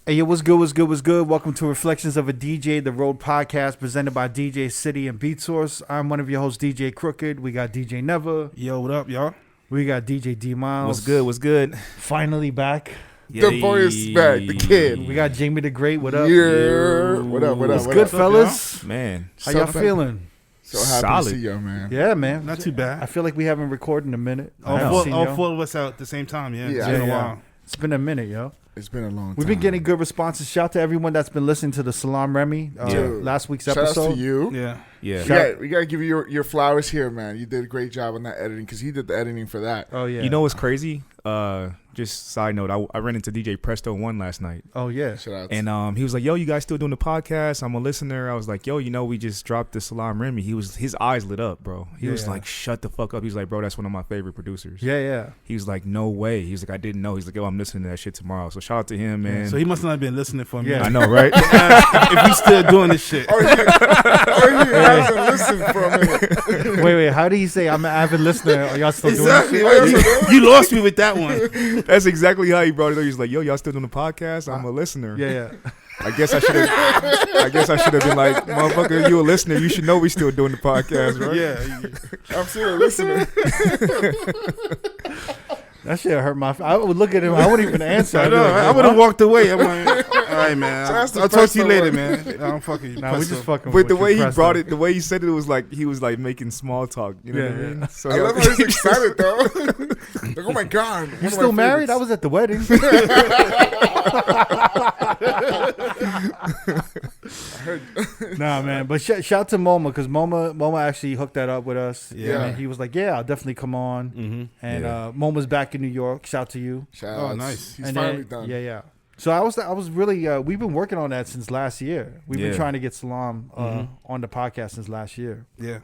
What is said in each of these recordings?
Hey, yo, what's good? Welcome to Reflections of a DJ, the R.O.A.D podcast presented by DJ City and Beat Source. I'm one of your hosts, DJ Crooked. We got DJ Never. Yo, what up, y'all? We got DJ D Miles. What's good? Finally back. The voice back, the kid. We got Jamie the Great. What up? Yeah. What up? What's good, up, fellas? Man. How y'all feeling? So happy Solid. to see y'all, man. Yeah, man. Not too bad. I feel like we haven't recorded in a minute. All four of us out at the same time, yeah. Yeah, It's been a yeah. while. It's been a minute, yo. It's been a long time. We've been getting good responses. Shout out to everyone that's been listening to the Salam Remy last week's episode. Shout out to you. Yeah. We gotta give you your flowers here, man. You did a great job on that editing because he did the editing for that. Oh, yeah. You know what's crazy? Just side note, I ran into DJ Presto 1 last night. Oh, yeah. Shout out. And he was like, yo, you guys still doing the podcast? I'm a listener. I was like, yo, we just dropped the Salam Remy. His eyes lit up, bro. He was like, shut the fuck up. He was like, bro, that's one of my favorite producers. Yeah. He was like, no way. He was like, I didn't know. He's like, yo, I'm listening to that shit tomorrow. So shout out to him, man. So he must not have been listening for me. Yeah. I know, right? If he's still doing this shit. Or he hasn't listened for a minute. Wait. How do you say I'm an avid listener? Are y'all still Exactly. doing this? You lost me with that one. That's exactly how he brought it up. He was like, yo, y'all still doing the podcast? I'm a listener. Yeah. I guess I should have been like, motherfucker, you a listener. You should know we still doing the podcast, right? Yeah. I'm still listening. That shit hurt my. I would look at him. I wouldn't even answer. I I'd be know. like, I would have walked away. I'm like, all right, man. So that's the I'll talk to you Presto later, one. man. I'm fucking you. Nah, we just fucking. But with the you, way he Presto. brought it, the way he said it was like he was like making small talk. You know what I mean? So I love how he's excited, though. Like, oh, my God. You still married? I was at the wedding. Nah, man. But shout out to Moma because Moma actually hooked that up with us. Yeah. And he was like, "Yeah, I'll definitely come on." Mm-hmm. And Moma's back in New York. Shout out to you. Shout Oh, out. nice. He's And finally then- done. Yeah. So I was really. We've been working on that since last year. We've been trying to get Salam on the podcast since last year. Yeah.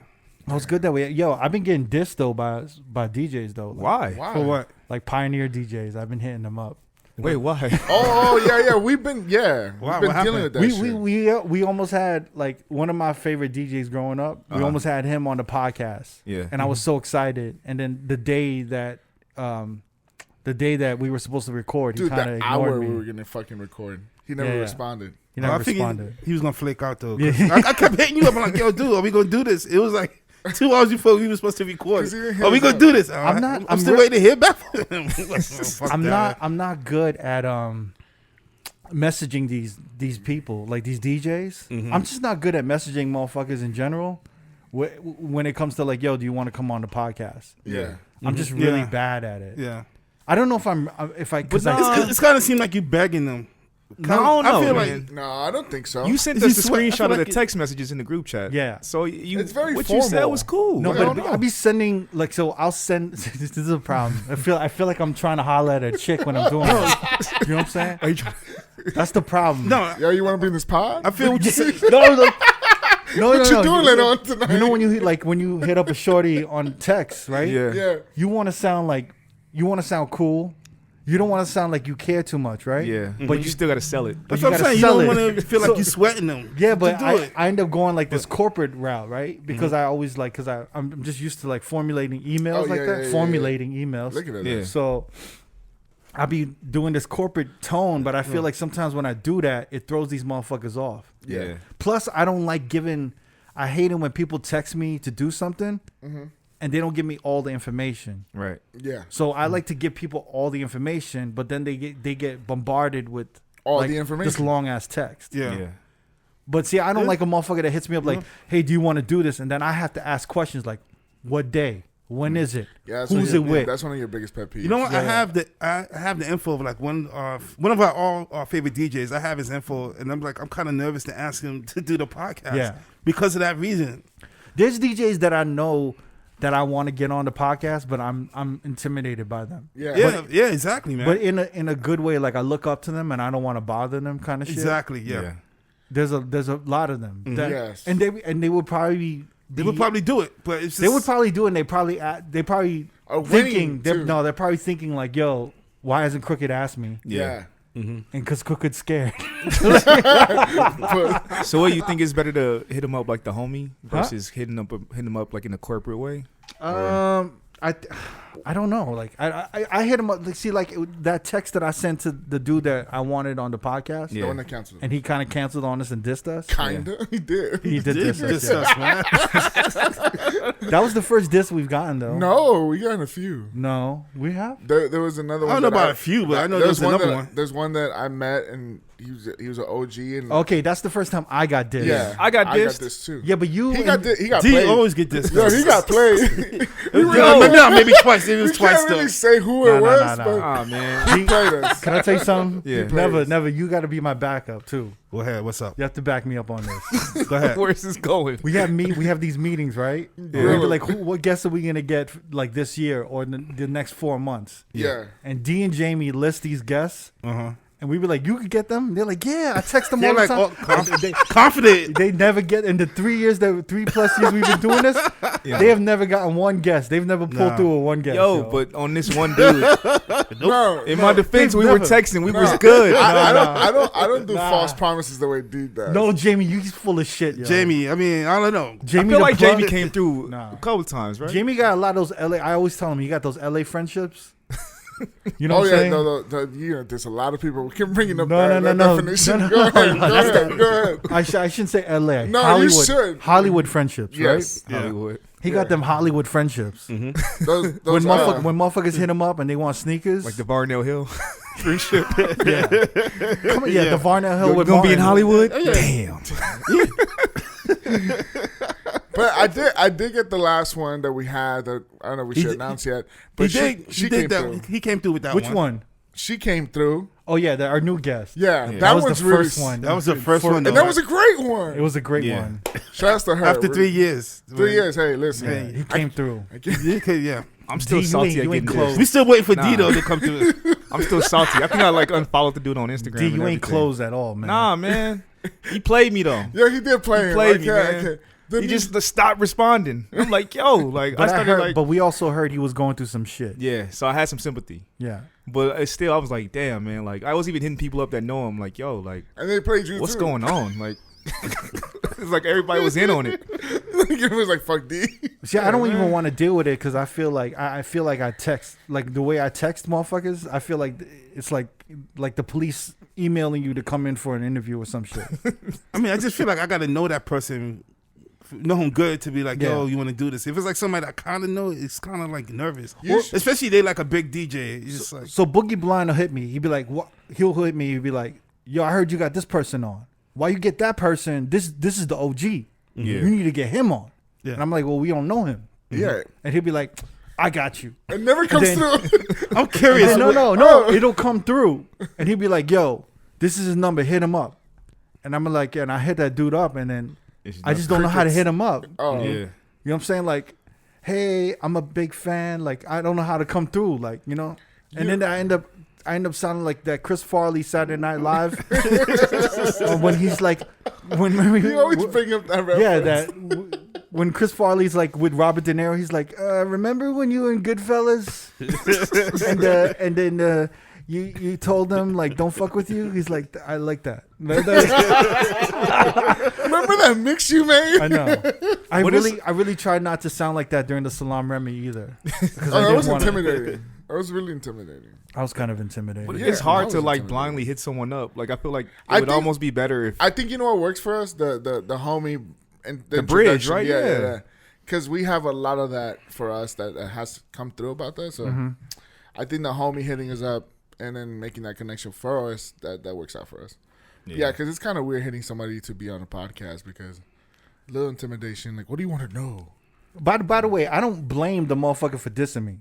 Oh, it's good that we. Yo, I've been getting dissed though by DJs though. Like, why? For what? Like Pioneer DJs. I've been hitting them up. Wait, why? Oh, yeah. We've been Wow, dealing what happened? with that shit. We almost had like one of my favorite DJs growing up. We almost had him on the podcast. Yeah. And I was so excited. And then the day that we were supposed to record, Dude, he kind of the hour ignored me. we were going to fucking record. He never responded. He never I figured responded. he was going to flake out, though. Yeah. I kept hitting you up. I'm like, yo, dude, are we going to do this? It was like 2 hours before we were supposed to record. 'Cause he didn't hit Are we us going up. to do this? I'm still waiting to hear back from him. I'm not good at messaging these people, like these DJs. Mm-hmm. I'm just not good at messaging motherfuckers in general. When it comes to like, yo, do you want to come on the podcast? Yeah. I'm just really Yeah. bad at it. Yeah. I don't know if I because It's kind of seemed like you begging them. I don't know, I feel man. like No, I don't think so. You sent Is he us the sweat? I screenshot feel of like the it- text messages in the group chat. Yeah. So you, It's very what you said formal. was cool. no, I don't but know. I'll be sending like so. I'll send. This is a problem. I feel like I'm trying to holler at a chick when I'm doing it. You know what I'm saying? Are you trying- That's the problem. No, Yo, you want to be in this pod? I feel what you said. no. What you doing later on tonight? You know when you hit up a shorty on text, right? Yeah. Yeah. You want to sound cool. You don't want to sound like you care too much, right? Yeah. But But you still got to sell it. That's you what I'm gotta saying. You sell don't it. want to feel like So- you're sweating them. Yeah, but to do it. I end up going like this corporate route, right? Because I always like, because I'm just used to like formulating emails Oh, like yeah, that. yeah, Formulating emails. Look at that. Yeah. So I be doing this corporate tone, but I feel like sometimes when I do that, it throws these motherfuckers off. Yeah. Plus, I don't like I hate it when people text me to do something and they don't give me all the information. Right. Yeah. So I like to give people all the information, but then they get bombarded with All like, the information. this long ass text. Yeah. But see, I don't Yeah. like a motherfucker that hits me up like, "Hey, do you want to do this?" And then I have to ask questions like, "What day? When is it? Yeah, that's Who's one it of your- with?" That's one of your biggest pet peeves. You know what? Yeah. I have the info of like one of our favorite DJs. I have his info, and I'm kind of nervous to ask him to do the podcast. Yeah. Because of that reason. There's DJs that I know that I want to get on the podcast, but I'm intimidated by them. Yeah. Yeah, exactly, man. But in a good way, like I look up to them and I don't want to bother them, kind of shit. Exactly. Yeah. There's a lot of them. That, Yes. And they would probably They would probably do it, but it's just, they would probably do it. And they probably Are thinking winning, too. they're probably thinking like, "Yo, why hasn't Crooked asked me?" Yeah. And because Crooked's scared. So what you think is better to hit him up like the homie versus hitting him up like in a corporate way? I I don't know. Like I hit him up. Like, see, like that text that I sent to the dude that I wanted on the podcast. The one that canceled. And he kind of canceled on us and dissed us. Kinda, he did. He did diss us. Diss us, man. That was the first diss we've gotten though. No, we got a few. No, we have. There was another one. I don't know about a few, but I know there's another one. There's one that I met and he was an OG and Okay, that's the first time I got dissed. yeah, I got I got dissed. this too. Yeah, but you He got D played. always get this. Yo, he got played. Maybe twice. It was We twice can't really though. say who it was, nah. but Oh man. he played us. Can I tell you something? Yeah. Never. You got to be my backup too. Go ahead. What's up? You have to back me up on this. Go ahead. Where's this going? We have these meetings, right? Yeah. We're like, what guests are we gonna get like this year or in the next 4 months? Yeah. And D and Jamie list these guests, and we be like, you could get them. They're like, yeah, I text them They're all the like time. confident. They never get in the 3+ years we've been doing this. Yeah. They have never gotten one guest. They've never pulled through a one guest. Yo, but on this one dude, No, in my defense, we were never. texting. We was good. I don't do false promises the way D does. no, Jamie, you're full of shit, yo. Jamie, I mean, I don't know. I Jamie, feel the like plug- Jamie came through Nah. a couple times, right? Jamie got a lot of those LA. I always tell him he got those LA friendships. You know Oh what I'm yeah, saying? no, there's a lot of people. We can bring up No, that no. definition. No, Go ahead, no, go ahead. I shouldn't say LA. No, you Hollywood, should. Hollywood friendships, Yes, right? Hollywood. He got them Hollywood friendships. those, When motherfuckers hit him up and they want sneakers, Like the Varnell Hill friendship. yeah, the Varnell Hill. We're with gonna be in Martin. Hollywood. Yeah. Damn. But I did get the last one that we had. That I don't know if we should announce yet. But she came through. He came through with that Which one. one? She came through. Oh yeah, our new guest. Yeah, Yeah. that was one's the really first one. That was the first one, and though, that right? was a great one. It was a great Yeah. one. Shouts to her. After 3 years. 3 years. Hey, listen. Yeah, he came through. Yeah. I'm still D, salty you at ain't getting close. this. We still waiting for Nah. Dito to come through. I'm still salty. I think I like unfollowed the dude on Instagram. D, and you ain't everything. closed at all, man. Nah, man. He played me though. Yeah, he did play. He him. played I me, can't- I man. can't. Then He just stopped responding. I'm like, yo, like But I started like, but we also heard he was going through some shit. yeah. So I had some sympathy, Yeah. but it's still, I was like, damn, man. Like I was even hitting people up that know him, like, yo, like, and they played you. what's too. going on? Like, it's like everybody was in on it. It was like fuck D. See, I don't even want to deal with it because I feel like I feel like I text like the way I text motherfuckers. I feel like it's like the police emailing you to come in for an interview or some shit. I mean, I just feel like I got to know that person, know him good to be like, yo, Yeah. you want to do this. If it's like somebody I kind of know, it's kind of like nervous. You Especially they like a big DJ. It's just like, So Boogie Blind will hit me. He'd be like, "What?" He'll hit me. He'd be like, "Yo, I heard you got this person on. Why you get that person? This is the OG. Yeah. You need to get him on." Yeah. And I'm like, "Well, we don't know him." Yeah, And he'll be like, "I got you." it never comes then- through. I'm curious. And no, Oh. it'll come through. And he'd be like, "Yo, this is his number. Hit him up." And I'm like, "Yeah." And I hit that dude up, and then I just don't know how to hit him up. Oh, Yeah. You know what I'm saying? Like, hey, I'm a big fan. Like, I don't know how to come through. Like, you know. And then I end up sounding like that Chris Farley Saturday Night Live when he's like, when you always bring up that reference. yeah, when Chris Farley's like with Robert De Niro, he's like, remember when you were in Goodfellas, and then you told them like don't fuck with you. He's like, I like that. Remember that mix you made? I know. I What really tried not to sound like that during the Salam Remy either. Because Oh, that was intimidating. That was really intimidating. I was kind of intimidated. But Yeah, it's hard I to was like intimidated. blindly hit someone up. Like I feel like it I would think- almost be better if I think you know what works for us? The homie and The bridge, introduction. right? Yeah. Because we have a lot of that for us that has come through about that. So Mm-hmm. I think the homie hitting us up and then making that connection for us, that works out for us. Yeah, because it's kind of weird hitting somebody to be on a podcast because a little intimidation. Like, what do you want to know? By the way, I don't blame the motherfucker for dissing me.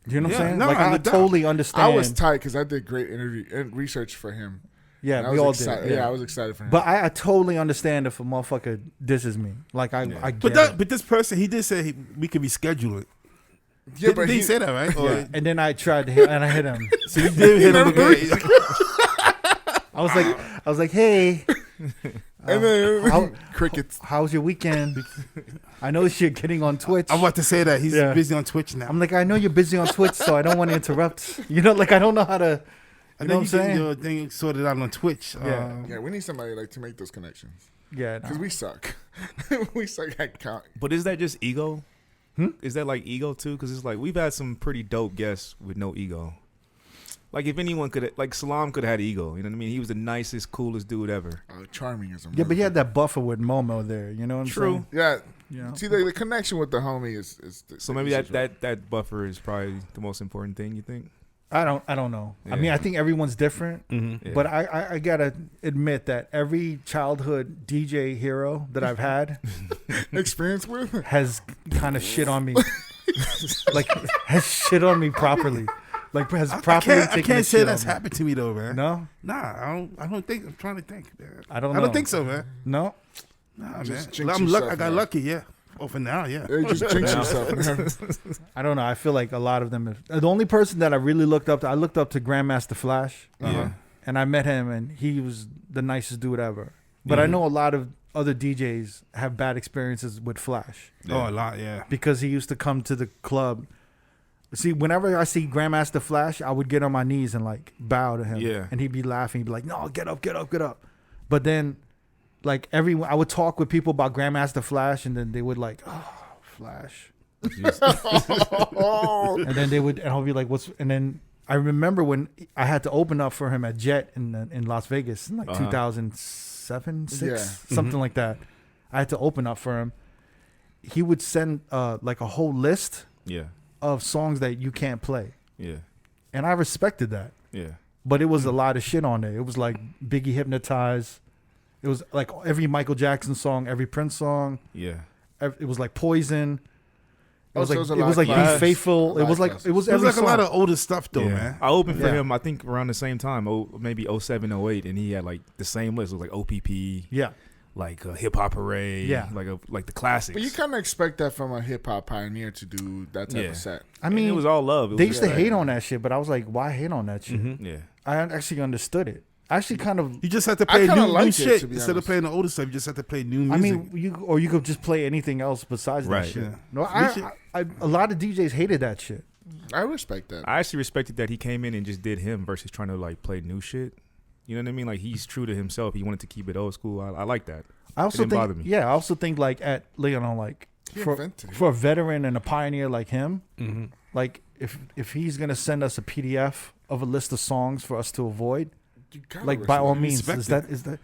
You know what Yeah, I'm saying? no, Like no I doubt. totally understand. I was tight because I did great interview and research for him. And yeah, I we was all excited. did. Yeah, I was excited for him. But I totally understand if a motherfucker disses me. Like I get it. But this person, he did say we could reschedule it. yeah, Did he say that, right? Or, Yeah. And then I tried to hit, and I hit him. So you did hit him again. I was like, hey, and then how- crickets. how's your weekend? I know you're getting on Twitch. I'm about to say that. He's Yeah. busy on Twitch now. I'm like, I know you're busy on Twitch, so I don't want to interrupt. You know, like I don't know how to. You and know then what I'm saying? your thing sorted out on Twitch. Yeah. Yeah, we need somebody like to make those connections Yeah. because No. we suck. We suck at count. But is that just ego? Is that like ego too? Because it's like we've had some pretty dope guests with no ego. Like if anyone could, like Salam could have had ego. You know what I mean? He was the nicest, coolest dude ever. Charming as a Yeah, but he had that buffer with Momo there. You know what I'm saying? Yeah. You know? See, the connection with the homie is So maybe that buffer is probably the most important thing. You think? I don't know. Yeah. I mean, I think everyone's different, Yeah. but I gotta admit that every childhood DJ hero that I've had experience with has kind of shit on me, like has shit on me properly, like has properly taken I can't a say shit that's on me. happened to me though, man. No, Nah, I don't think. I'm trying to think, man. I don't I know. don't think so, man. No, Nah, Just man. jinx I yourself, got man. lucky, yeah. Oh, for now, yeah. you just jinx yourself, man. I don't know. I feel like a lot of them. The only person that I really looked up to, I looked up to Grandmaster Flash. Yeah. And I met him, and he was the nicest dude ever. But I know a lot of other DJs have bad experiences with Flash. Yeah. Oh, a lot, yeah. Because he used to come to the club. See, whenever I see Grandmaster Flash, I would get on my knees and like bow to him. Yeah. And he'd be laughing. He'd be like, "No, get up, get up, get up." But then, like I would talk with people about Grandmaster Flash, and then they would like, "Oh, Flash." And then and I'll be like, "What's?" And then I remember when I had to open up for him at Jet in Las Vegas in like 2007, 6, something like that. I had to open up for him. He would send like a whole list Yeah. of songs that you can't play, Yeah. and I respected that. Yeah. But it was a lot of shit on there. It was like Biggie Hypnotize. It was like every Michael Jackson song, every Prince song. Yeah. It was like Poison. It was so like it was a it lot was like of Be class. Faithful. A It lot was of like class. it was It was every like song. a lot of older stuff though, Yeah. man. I opened for Yeah. him, I think, around the same time, maybe 07, 08, and he had like the same list. It was like OPP, Yeah, like Hip Hop Parade, Yeah. like the classics. But you kind of expect that from a hip hop pioneer to do that type Yeah. of set. I And mean, it was all love. It they was used to just hate on that shit, but I was like, why hate on that shit? Yeah. I actually understood it. I actually kind of. You just have to I play kinda new liked it, shit to be instead of honest. playing the older stuff. You just have to play new music. I mean, you could just play anything else besides Right. that shit. Yeah. No, should- a lot of DJs hated that shit. I respect that. I actually respected that he came in and just did him versus trying to like play new shit. You know what I mean? Like he's true to himself. He wanted to keep it old school. I like that. I also didn't bother think, me. yeah, I also think like like He for invented it. a veteran and a pioneer like him, Mm-hmm. like if he's gonna send us a PDF of a list of songs for us to avoid, You gotta like by all respect means, Respect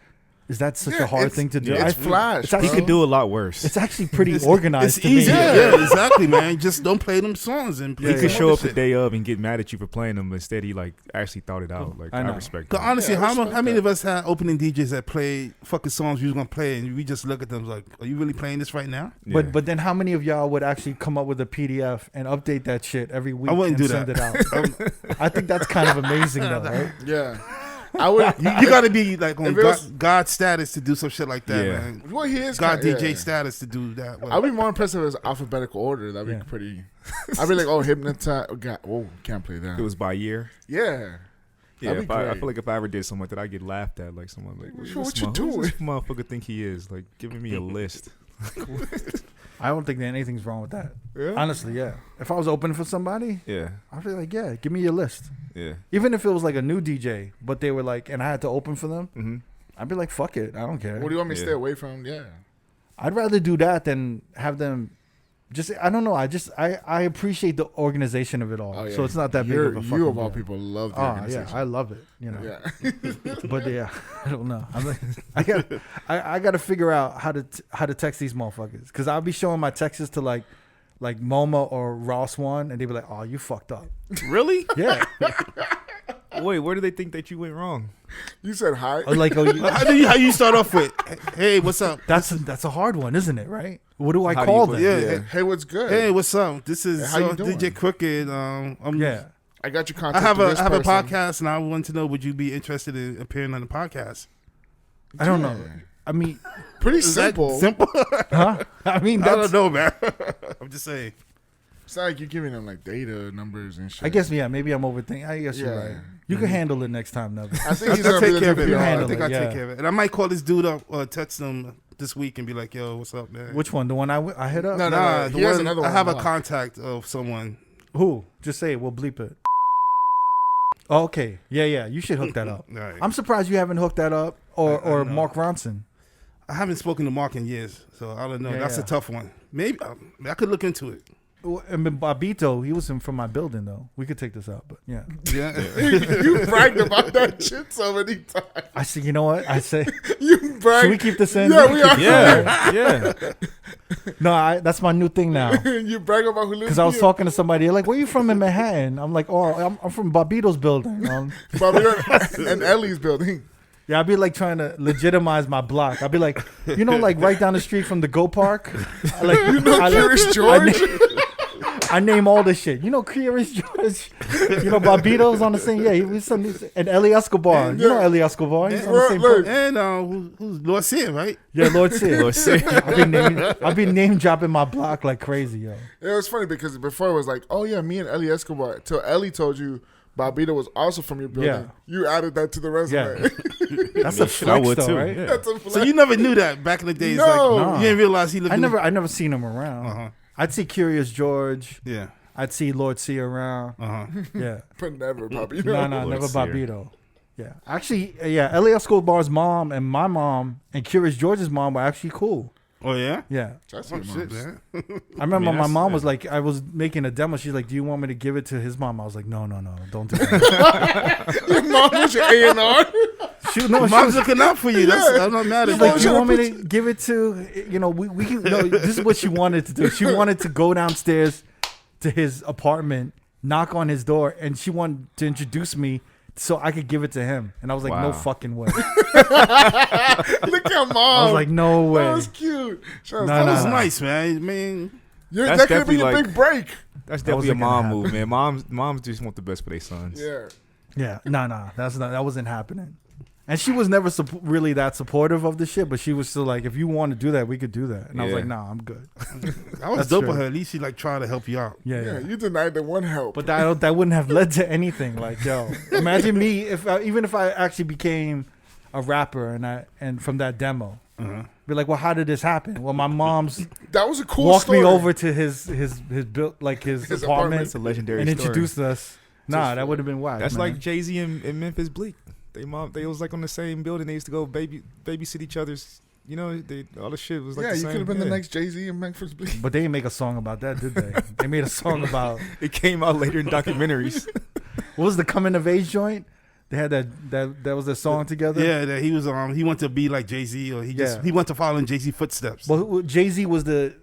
is that such Yeah, a hard it's- thing to do? It's I- Flash. it's actually He could do a lot worse. It's actually pretty organized. It's to me. easy. Yeah, exactly, man. Just don't play them songs and play He could some show other up the shit. day of and get mad at you for playing them. Instead, he like actually thought it out. Like I I, know. respect But that. honestly, Yeah, I how respect many that. of us had opening DJs that played fucking songs we was gonna play, and we just look at them like, "Are you really playing this right now?" Yeah. But then how many of y'all would actually come up with a PDF and update that shit every week I wouldn't and do send that. it out? I think that's kind of amazing though, right? Yeah. I would. You got to be like on If it was- God status to do some shit like that, Yeah. man. Well, he is God kinda- DJ yeah. status to do that. I'd be more impressed if it was alphabetical order. That'd be Yeah. pretty. I'd be like, oh, hypnotize. Oh, God, whoa, can't play that. it was by year. Yeah. Yeah, That'd be I great. feel like if I ever did something like that, I'd get laughed at. Like someone like, What "Who's you who's doing?" this motherfucker think he is? Like giving me a list." I don't think that anything's wrong with that. Honestly, yeah. If I was open for somebody, Yeah, I'd be like, yeah, give me your list. yeah. Even if it was like a new DJ, but they were like, and I had to open for them, Mm-hmm. I'd be like, fuck it, I don't care. What do you want me to Yeah. stay away from? Yeah. I'd rather do that than have them. Just I don't know. I appreciate the organization of it all. Oh, yeah. So it's not that big of a fucking You of all deal. people love the Oh organization. yeah, I love it. You know. Yeah. But yeah, I don't know. I'm like, I got to figure out how to text these motherfuckers because I'll be showing my texts to like Momo or Ross one, and they be like, "Oh, you fucked up." Really? Yeah. Wait, where do they think that you went wrong? You said hi. Or like, oh, you, How you start off with? Hey, what's up? that's a hard one, isn't it? Right? What do I How do call you them? put- Yeah. Hey, hey, what's good? Hey, what's up? This is How you doing? DJ Crooked. Yeah. I got your I contact. have to a this I have a person. podcast, and I want to know, would you be interested in appearing on the podcast? I don't know. Yeah. I mean, Pretty Is that simple. simple? huh? I mean, I that's. don't know, man. I'm just saying. It's not like you're giving them like data numbers and shit. I guess yeah. Maybe I'm overthinking. I guess you're Yeah. right. You can handle it next time, Neville. I think he's I'll gonna be take the care of it, new man. I handle think it, I'll yeah. take care of it. And I might call this dude up or text him this week and be like, yo, what's up, man? Which one? The one I hit up? No, no. Nah, He the has one, another I one have a now. contact of someone. Who? Just say it. We'll bleep it. Oh, okay. Yeah. You should hook that up. All right. I'm surprised you haven't hooked that up or I know. Mark Ronson. I haven't spoken to Mark in years, so I don't know. Yeah, That's yeah. a tough one. Maybe I could look into it. I mean, Bobito, he was from my building though. We could take this out, but yeah. Yeah. You bragged about that shit so many times. I said, you know what? I say, You bragged. should we keep this in? Yeah, we are. Yeah. No, that's my new thing now. You brag about who lives Because I was here. talking to somebody, they're like, where you from in Manhattan? I'm like, oh, I'm from Bobito's building. Bobito and Ellie's building. Yeah, I'd be like trying to legitimize my block. I'd be like, you know, like right down the street from the Go Park. Like, you know, Curious George. I name all this shit. You know, Curious George. You know, Bobito's on the same. Yeah, he was and Eli Escobar. You know Eli Escobar. He's on the same. Look. And who's Lord Sear, right? Yeah, Lord Sear. I've been name dropping my block like crazy, yo. It was funny because before it was like, oh yeah, me and Ellie Escobar. Till Ellie told you Bobito was also from your building. Yeah. You added that to the resume. That's a Shit, I flex, would though, too. right? Yeah. That's a So you never knew that back in the days. No. Like, you didn't realize he lived. I never seen him around. Uh-huh. I'd see Curious George. Yeah. I'd see Lord Sear around. Uh-huh. Yeah. But never Bobito. No, Lord never Sear. Bobito. Yeah. Actually, yeah, Eli Escobar's mom and my mom and Curious George's mom were actually cool. Oh yeah. Yeah. That's Oh your shit, moms. man. I remember my that's- mom was like, I was making a demo. She's like, do you want me to give it to his mom? I was like, no, don't do that. Your mom was your A&R. She Mom's was looking out for you. That's I'm not mad at like, you. do you want me to give it to, you know, we can, no, this is what she wanted to do. She wanted to go downstairs to his apartment, knock on his door, and she wanted to introduce me so I could give it to him. And I was like, no Wow. fucking way. Look at mom. I was like, no way. that was cute. No, That was no. nice, man. That That's That could have been your definitely big break. That's That definitely a wasn't gonna mom happen. move, man. Moms just want the best for their sons. Yeah. Yeah, that wasn't happening. And she was never really that supportive of the shit, but she was still like, if you want to do that, we could do that. And I was Yeah. like, nah, I'm good. I was That's dope true. with her. At least she like tried to help you out. Yeah. You denied the one help. But that wouldn't have led to anything. Like, yo, imagine me even if I actually became a rapper and from that demo, be like, well, how did this happen? Well, my mom's that was a cool walked story. me over to his built like his apartment It's a legendary and story. introduced us. Nah, that would have been wild. That's man. like Jay-Z and Memphis Bleak. They was like on the same building. They used to go babysit each other's. You know, all the shit was like Yeah, the you same. could have been the Yeah. next Jay-Z and Memphis Bleak. But they didn't make a song about that, did they? They made a song about It came out later in documentaries. what was the coming of age joint? They had that was their song together. Yeah, that he was he wanted to be like Jay-Z, or he went to follow in Jay-Z footsteps. Well, Jay-Z was the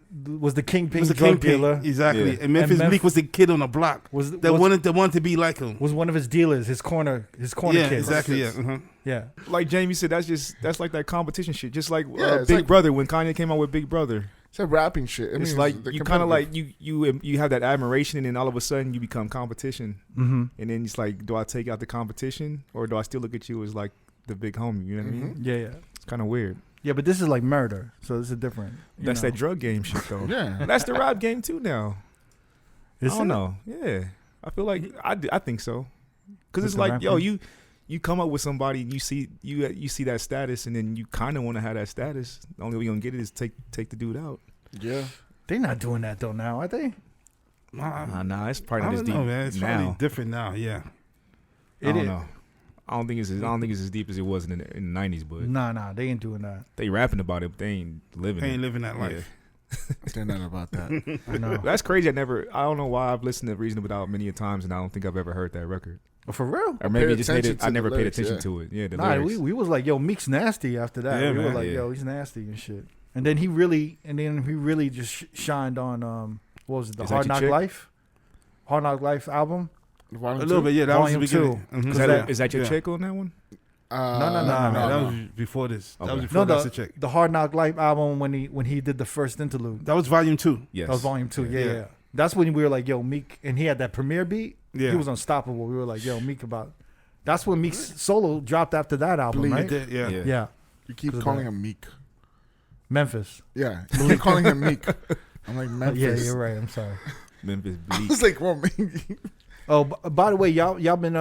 kingpin He was a drug kingpin, dealer. exactly. Yeah. And Memphis And Bleak was the kid on the block Was that wanted to be like him. was one of his dealers, his corner Yeah, kids. exactly. Yeah. Uh-huh. Yeah. Like Jamie said, that's like that competition shit. Just like Yeah, it's Big like- Brother, when Kanye came out with Big Brother. It's a rapping shit. I It's mean, like they're you kind of competitive. like you have that admiration, and then all of a sudden you become competition. Mm-hmm. And then it's like, do I take out the competition, or do I still look at you as like the big homie? You know what I mean? Yeah. It's kind of weird. Yeah, but this is like murder, so this is different. That's that drug game shit though. Yeah. That's the rap game too now. Is I don't it? know. Yeah, I feel like I think so. Because With it's the like, rap yo, game? you come up with somebody, and you see that status, and then you kind of want to have that status. The only way you're gonna get it is take the dude out. Yeah. They're not doing that though now, are they? Nah, it's probably I not as don't deep know, man. It's probably now. different now. Yeah. I don't is. know. I don't think it's as deep as it was in the 90s, but Nah, they ain't doing that. they rapping about it, but they ain't living They it. ain't living that Yeah. life. They're not about that. I know. That's crazy. I don't know why I've listened to Reasonable Doubt many a times, and I don't think I've ever heard that record. But for real? Or maybe Paid just made attention it. to I the never paid lyrics, attention yeah. to it. Yeah, the Nah, lyrics. we was like, yo, Meek's nasty after that. Yeah, we were man. like, Yeah. yo, he's nasty and shit. And then he really just shined on what was it, the Is that Hard your Knock chick? Life? Hard Knock Life album? A little bit, yeah. That was the Volume beginning. two. Mhm. Is that- is that your Yeah. chick on that one? No. That was before this. That Okay. was No, before that's the chick. the Hard Knock Life album when he did the first interlude. That was volume 2. Yes. That was volume 2. Yeah. Yeah. That's when we were like, yo, Meek, and he had that premiere beat. Yeah. He was unstoppable. We were like, yo, Meek about. That's when Meek's solo dropped after that album, Bleed. right? It did, yeah. Yeah. You keep 'Cause of calling that. him Meek. Memphis. Yeah. You keep calling him Meek. I'm like, Memphis. Yeah, you're right. I'm sorry. Memphis I Bleak. was like, well, Meek. Oh, by the way, y'all been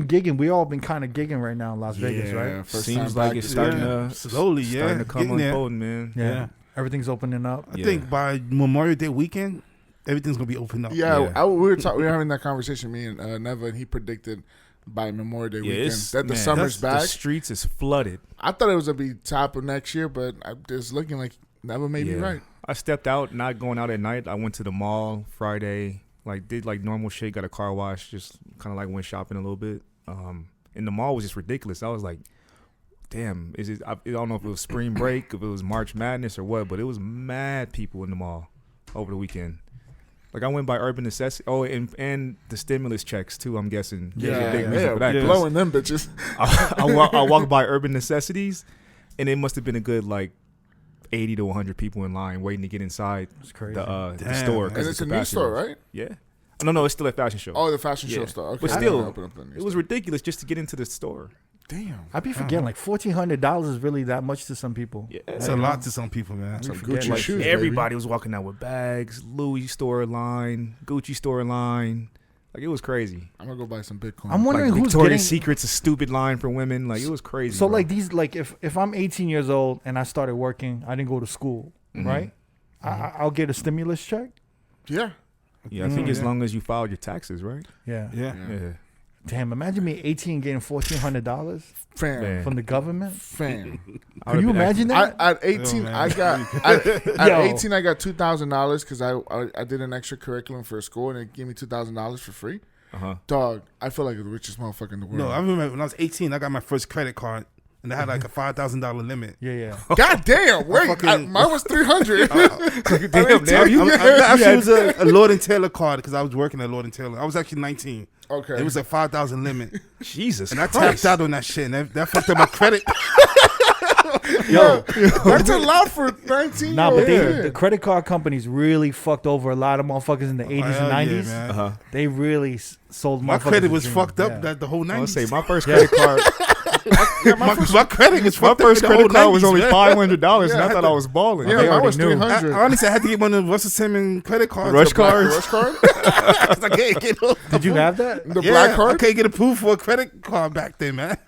gigging. We all been kind of gigging right now in Las Vegas, right? First Seems time like back it's this starting year. to Slowly, yeah. starting to come Getting there. unfolding, man. Yeah. Everything's opening up. I Yeah. think by Memorial Day weekend, everything's going to be opened up. Yeah, Yeah. we were having that conversation, me and Neva, and he predicted by Memorial Day Yeah, weekend it's that the man, summer's that's- back. The streets is flooded. I thought it was gonna be top of next year, but it's looking like never made me right. I stepped out, not going out at night. I went to the mall Friday, like did like normal shit, got a car wash, just kind of like went shopping a little bit. And the mall was just ridiculous. I was like, damn, I don't know if it was spring break, if it was March Madness or what, but it was mad people in the mall over the weekend. Like I went by Urban Necessity. Oh, and the stimulus checks too. I'm guessing. Yeah, big reason for that. blowing them bitches. I walked by Urban Necessities, and it must have been a good like 80 to 100 people in line waiting to get inside the store. And it's a new store, right? Yeah. No, it's still a fashion show. Oh, the fashion show store. Okay. But still, it was ridiculous just to get into the store. Damn. I'd be forgetting like $1,400 is really that much to some people. Yeah, it's a lot to some people, man. Some Gucci shoes. Everybody was walking out with bags. Louis store line, Gucci store line. Like it was crazy. I'm gonna go buy some Bitcoin. I'm wondering like who's Victoria's getting Secret's a stupid line for women. Like it was crazy. So bro. like these, like if I'm 18 years old and I started working, I didn't go to school, right? I'll get a stimulus check. Yeah. Yeah, I think as long as you filed your taxes, right? Yeah. Yeah. Damn, imagine me 18 getting $1,400 Fam. from the government. Fam. Can you imagine that? At 18, man. I got at 18 I got $2,000 because I did an extra curriculum for a school and it gave me $2,000 for free. Dog, I feel like the richest motherfucker in the world. No, I remember when I was 18, I got my first credit card. And they had like a $5,000 limit. Yeah. God damn! Wait, mine was $300. Damn, you actually was a Lord and Taylor card because I was working at Lord and Taylor. I was actually 19. Okay, it was a $5,000 limit. Jesus, and I tapped out on that shit, and that fucked up my credit. Yo, that's a lot for 19. Nah, but the credit card companies really fucked over a lot of motherfuckers in the 80s and 90s. Yeah, they really sold. My credit was fucked up that the whole 90s. I would say my first credit card. my credit was my first credit card was only $500, and I thought I was balling. Yeah, mine was $300. Honestly, I had to get one of the Russell Simmons credit cards. Rush cards. Rush card. I was like, hey, did you have that? The black card. I can't get approved for a credit card back then, man.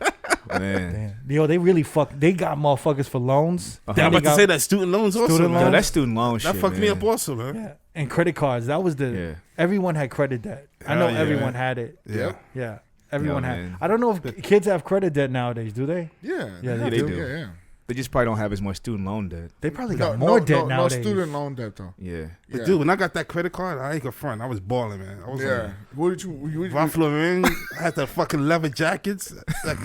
Man, yo, they really fucked. They got motherfuckers for loans. I'm about to say that student loans also. Student loans. Yo, that student loan shit, that fucked me up also, man. Yeah, and credit cards. That was the everyone had credit debt. I know everyone had it. Yeah. Everyone had. Man. I don't know if kids have credit debt nowadays. Do they? Yeah, they do. Yeah. They just probably don't have as much student loan debt. They probably got more debt nowadays. No student loan debt though. Yeah. But dude, when I got that credit card, I ain't gonna front. I was balling, man. I was like, What did you Ralph Lauren. I had the fucking leather jackets. Like,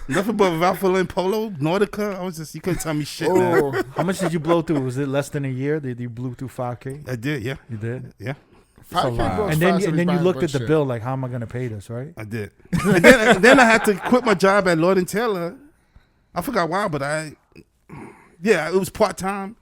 nothing but Ralph Lauren polo, Nautica. I was just, you couldn't tell me shit, man. How much did you blow through? Was it less than a year? Did you blew through 5K? I did, yeah. You did? Yeah. And then you looked at the bill like, how am I gonna pay this, right? I did. and then I had to quit my job at Lord and Taylor. I forgot why, but it was part time,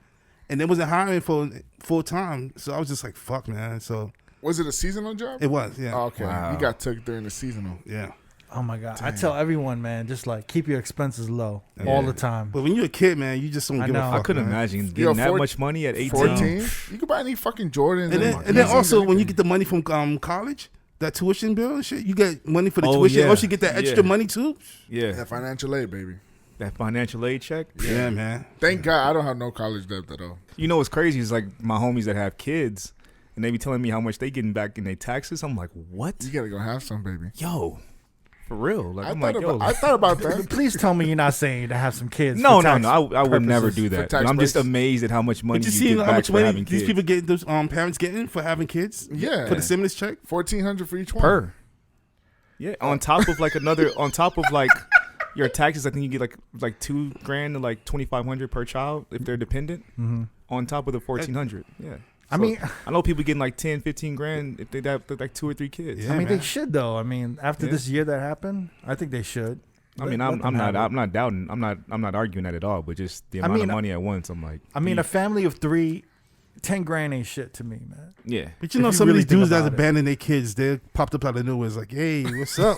and they wasn't hiring for full time. So I was just like, fuck, man. So was it a seasonal job? It was, yeah. Oh, okay, wow. You got took during the seasonal. Yeah. Oh my god! Damn. I tell everyone, man, just like keep your expenses low all the time. But when you're a kid, man, you just don't give a fuck. I couldn't imagine getting that much money at 18. 14? You could buy any fucking Jordans. And then also when you get the money from college, that tuition bill and shit, you get money for the tuition. Yeah. Also, you get that extra money too. Yeah. That financial aid, baby. That financial aid check. Yeah, man. Thank God I don't have no college debt at all. You know what's crazy is like my homies that have kids, and they be telling me how much they getting back in their taxes. I'm like, what? You gotta go have some, baby. Yo. For real, like I thought about that. Please tell me you're not saying to have some kids. No. I would never do that. tax I'm just breaks. amazed at how much money Did you you see get how back much for money having these kids. people getting, those parents getting for having kids? Yeah. For the stimulus check? $1,400 for each one. Per. Yeah, on top of like on top of like your taxes, I think you get like $2,000 to like $2,500 per child if they're dependent. Mm-hmm. On top of the $1,400. Yeah. I mean, I know people getting like $10,000-$15,000 if they have like 2 or 3 kids. Yeah, I mean, man. they should though. I mean, after this year that happened, I think they should. I mean, I'm not doubting. I'm not arguing that at all. But just the amount of money at once, I'm like. I mean, a family of 3, $10,000 ain't shit to me, man. Yeah. But you know, If you some really of these dudes think that about it. abandon their kids, they popped up out of nowhere. It's like, hey, what's up?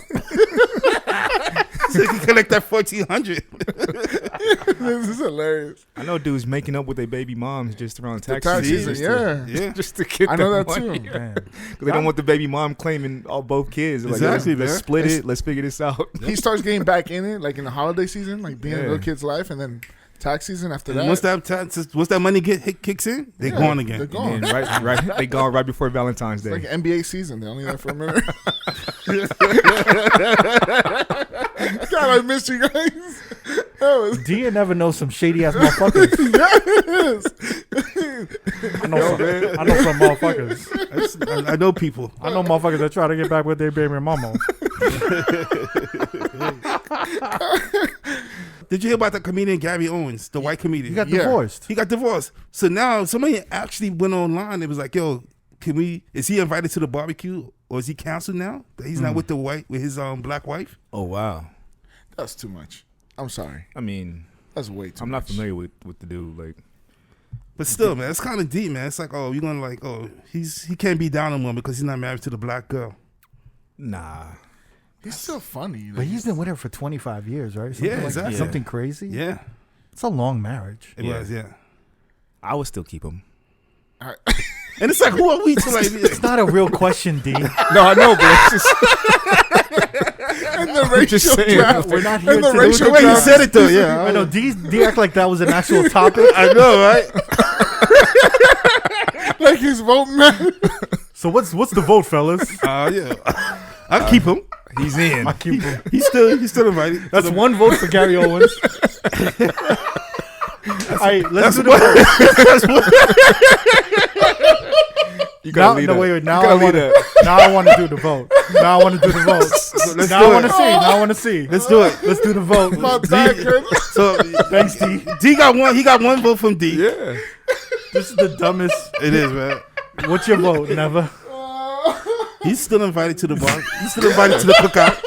So you can collect that $1,400. This is hilarious. I know dudes making up with their baby moms just around tax tax season. season, Yeah. Just to get I know that money. too. Man. Because they don't want the baby mom claiming both kids. Like, Exactly, let's man. split it. Let's figure this out. He starts getting back in it, like in the holiday season, like being a little kid's life, and then tax season after that. Once that money kicks in, they're gone again. They're gone. And right, they gone right before Valentine's Day. It's like NBA season. They're only there for a minute. God, I missed you guys. Do you never know some shady ass motherfuckers? I know some motherfuckers. I know people. I know motherfuckers that try to get back with their baby mama. Did you hear about the comedian Gary Owens, the white comedian? He got divorced. He got divorced. So now somebody actually went online and was like, yo, is he invited to the barbecue or is he canceled now? That he's not with his black wife? Oh, wow. That's too much. I'm sorry. I mean, that's way too much. I'm not familiar with the dude. Like, but still, man, it's kind of deep, man. It's like, oh, you're gonna he can't be down on one because he's not married to the black girl. Nah. He's still funny. But he's been with her for 25 years, right? Something Yeah, exactly. Something crazy. Yeah. It's a long marriage. It was, yeah. I would still keep him. And it's like, who are we to like? It's not a real question, D. No, I know, but it's just... And the racial draft. We're not here And the to racial the way he draft. said it though, yeah. I know D act like that was an actual topic. I know, right? Like his vote man. So what's the vote, fellas? Yeah. I'll keep him. He's in. I keep him. He's still invited. That's one vote for Gary Owens. All right, let's do the vote. You gotta lead wait. Now I want to do the vote. Now I want to do the vote. Now I want to see. Let's do it. Let's do the vote. My bad, Kurt. So Thanks, D. D got one. He got one vote from D. Yeah. This is the dumbest. It is, man. What's your vote? Never. He's still invited to the bar. He's still invited to the cookout.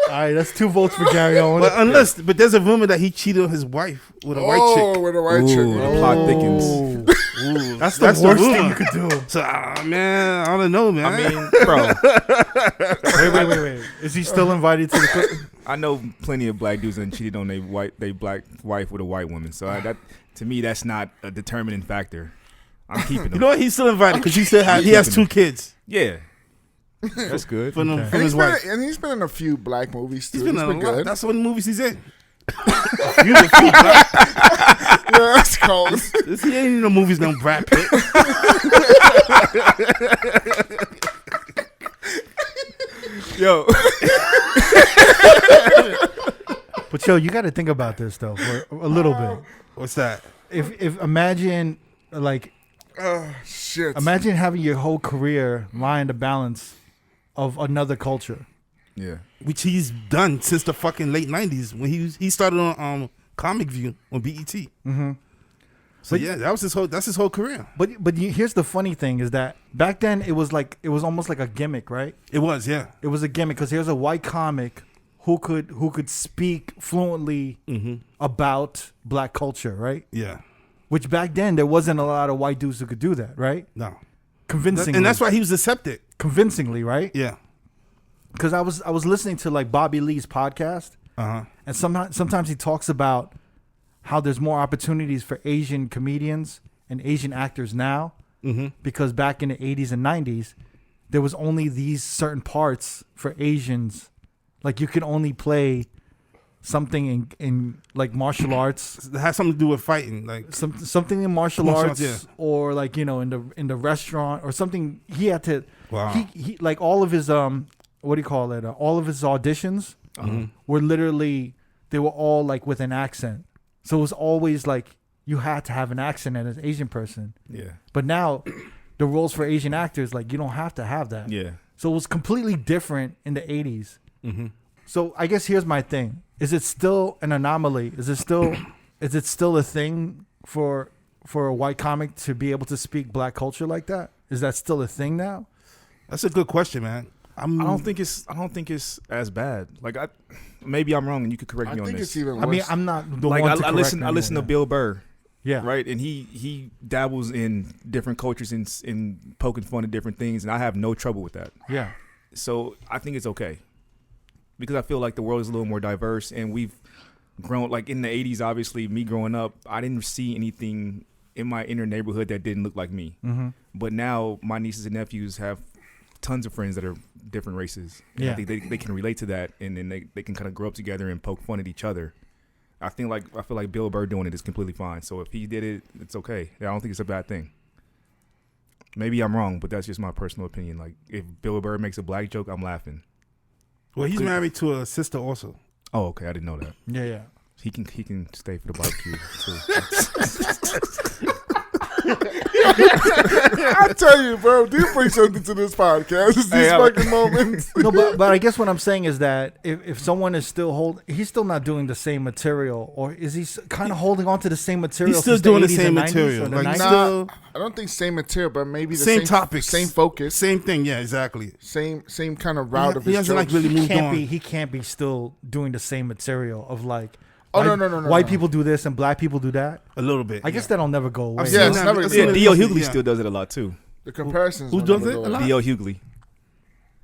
All right, that's 2 votes for Gary Owens. But there's a rumor that he cheated on his wife with a white chick. With a white chick. The plot thickens. Ooh, That's the worst thing rumor. you could do. So, man, I don't know, man. I mean, bro, Wait. Is he still invited to the cook? I know plenty of black dudes that cheated on their black wife with a white woman. So that, to me, that's not a determining factor. I'm keeping him. You know what? He's still invited because he said he has 2 kids. Yeah. That's good. From And his wife. he's been in a few black movies too. He's been in a lot. good. That's what movies he's in. Yeah, that's cold. He ain't in no movies, no Brad Pitt. Yo. But yo, you got to think about this though for a little bit. What's that? If imagine like Shit. imagine having your whole career lie in the balance of another culture. Yeah. Which he's done since the fucking late 90s when he started on Comic View on BET. Mm-hmm. So yeah, that's his whole career. But here's the funny thing is that back then it was almost like a gimmick, right? It was, yeah. It was a gimmick because here's a white comic who could speak fluently about black culture, right? Yeah. Which back then there wasn't a lot of white dudes who could do that, right? No. Convincingly, And that's why he was accepted. convincingly, right? Yeah. Because I was listening to like Bobby Lee's podcast, and sometimes he talks about how there's more opportunities for Asian comedians and Asian actors now, because back in the 80s and 90s, there was only these certain parts for Asians. Like you could only play something in like martial arts. It has something to do with fighting, like Something in martial arts, or like in the restaurant or something. He had to. Wow. He like all of his what do you call it? All of his auditions were literally, they were all like with an accent. So it was always like you had to have an accent as an Asian person. Yeah. But now the roles for Asian actors, like you don't have to have that. Yeah. So it was completely different in the 80s. So I guess here's my thing. Is it still an anomaly? Is it still a thing for a white comic to be able to speak black culture like that? Is that still a thing now? That's a good question, man. I don't think it's as bad. Like maybe I'm wrong and you could correct me on I think this. it's even worse. I mean, I'm not the Like one to I correct listen anyone, to yeah. Bill Burr. Yeah. Right. And he dabbles in different cultures in poking fun at different things, and I have no trouble with that. Yeah. So I think it's okay. Because I feel like the world is a little more diverse, and we've grown, like in the 80s, obviously, me growing up, I didn't see anything in my inner neighborhood that didn't look like me. But now my nieces and nephews have tons of friends that are different races. And I think they can relate to that, and then they can kind of grow up together and poke fun at each other. I feel like Bill Burr doing it is completely fine. So if he did it, it's okay. I don't think it's a bad thing. Maybe I'm wrong, but that's just my personal opinion. Like, if Bill Burr makes a black joke, I'm laughing. Well, he's married to a sister also. Oh, okay, I didn't know that. Yeah. He can stay for the barbecue too. I tell you, bro, do bring something to this podcast. It's these fucking moments. No, but I guess what I'm saying is that if someone is still he's still not doing the same material, or is he kind of holding on to the same material? He's still doing the same material. Like, nah, I don't think same material, but maybe the same topics, same focus, same thing. Yeah, exactly. Same kind of route of his hasn't like really moved on. He can't be still doing the same material of like. Oh, no. White people do this and black people do that. A little bit. I guess that'll never go away. Yeah, it's never. D.L. Hughley still does it a lot too. The comparisons. Who does it a lot? D.L. Hughley.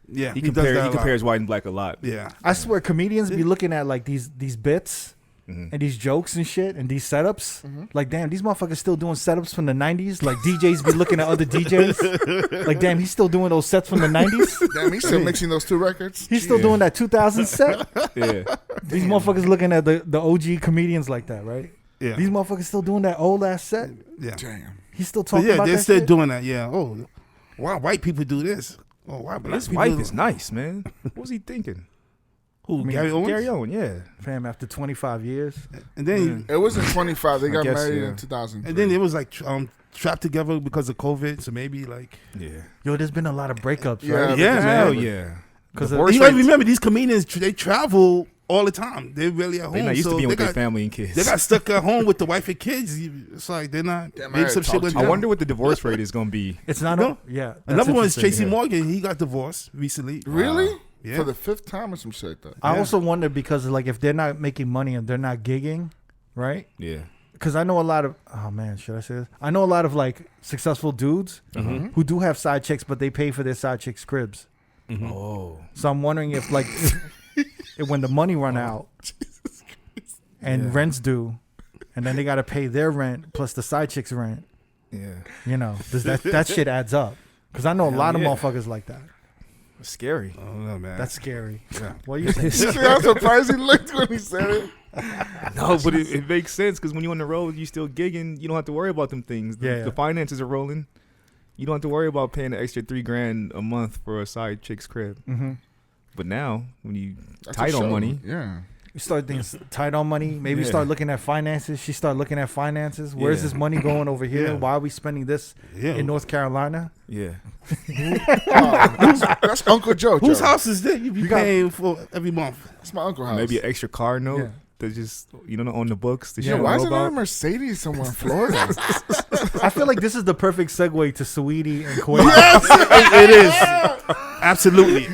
Yeah, he compares white and black a lot. Yeah, I swear comedians be looking at like these bits and these jokes and shit and these setups. Like, damn, these motherfuckers still doing setups from the 90s. Like, DJs be looking at other DJs. Like, damn, he's still doing those sets from the 90s. Damn, he's still mixing those two records. He's still doing that 2000 set. Yeah. These motherfuckers looking at the OG comedians like that, right? Yeah. These motherfuckers still doing that old ass set. Yeah. Damn. He's still talking yeah, about they're that still shit? doing that. Yeah. Oh, why white people do this? Oh, why black His people wife do- is nice, man. What was he thinking? Who? I mean, Gary Owens? Gary Owen, yeah. Fam, after 25 years. And then, It wasn't 25. They got guess, married yeah. in 2000. and then it was like trapped together because of COVID. So maybe like, Yeah. Yo, there's been a lot of breakups, Yeah, right? yeah, Hell man. yeah. Because Divorce You gotta rates- remember these comedians. They travel all the time. They're really at home. They're not used so to being they with their got, family and kids. They got stuck at home with the wife and kids. It's like they're not. Damn, Maybe I some talked shit went to I down. wonder what the divorce rate is going to be. it's not No. yeah. that's Another one is interesting, Tracy yeah. Morgan. He got divorced recently. Really? Yeah. For the 5th time or some shit like that. I Yeah. also wonder because like if they're not making money and they're not gigging, right? Yeah. Because I know a lot of should I say this? I know a lot of like successful dudes who do have side chicks, but they pay for their side chicks' cribs. Oh. So I'm wondering if like if when the money run out and rent's due, and then they got to pay their rent plus the side chicks' rent. Yeah. You know, does that shit adds up? Because I know a lot of motherfuckers like that. It's scary. Oh no, man. That's scary. Yeah. What do you think? You see how surprised he looked when he said it? No, but it makes sense because when you're on the road, you still gigging. You don't have to worry about them things. The finances are rolling. You don't have to worry about paying an extra $3,000 a month for a side chick's crib. Mm-hmm. But now, when you That's tight a on show. money, Yeah. You start thinking tight on money. Maybe you Yeah. start looking at finances. She start looking at finances. Where's Yeah. this money going over here? Yeah. Why are we spending this Yeah. in North Carolina? yeah, That's Uncle Joe. Whose Joe. house is that you be You got- paying for every month? That's my uncle house. maybe an extra car note Yeah. that just on the books that Yeah, you why don't is know there not a about. Mercedes somewhere in Florida? I feel like this is the perfect segue to Saweetie and Quavo. It is. Absolutely.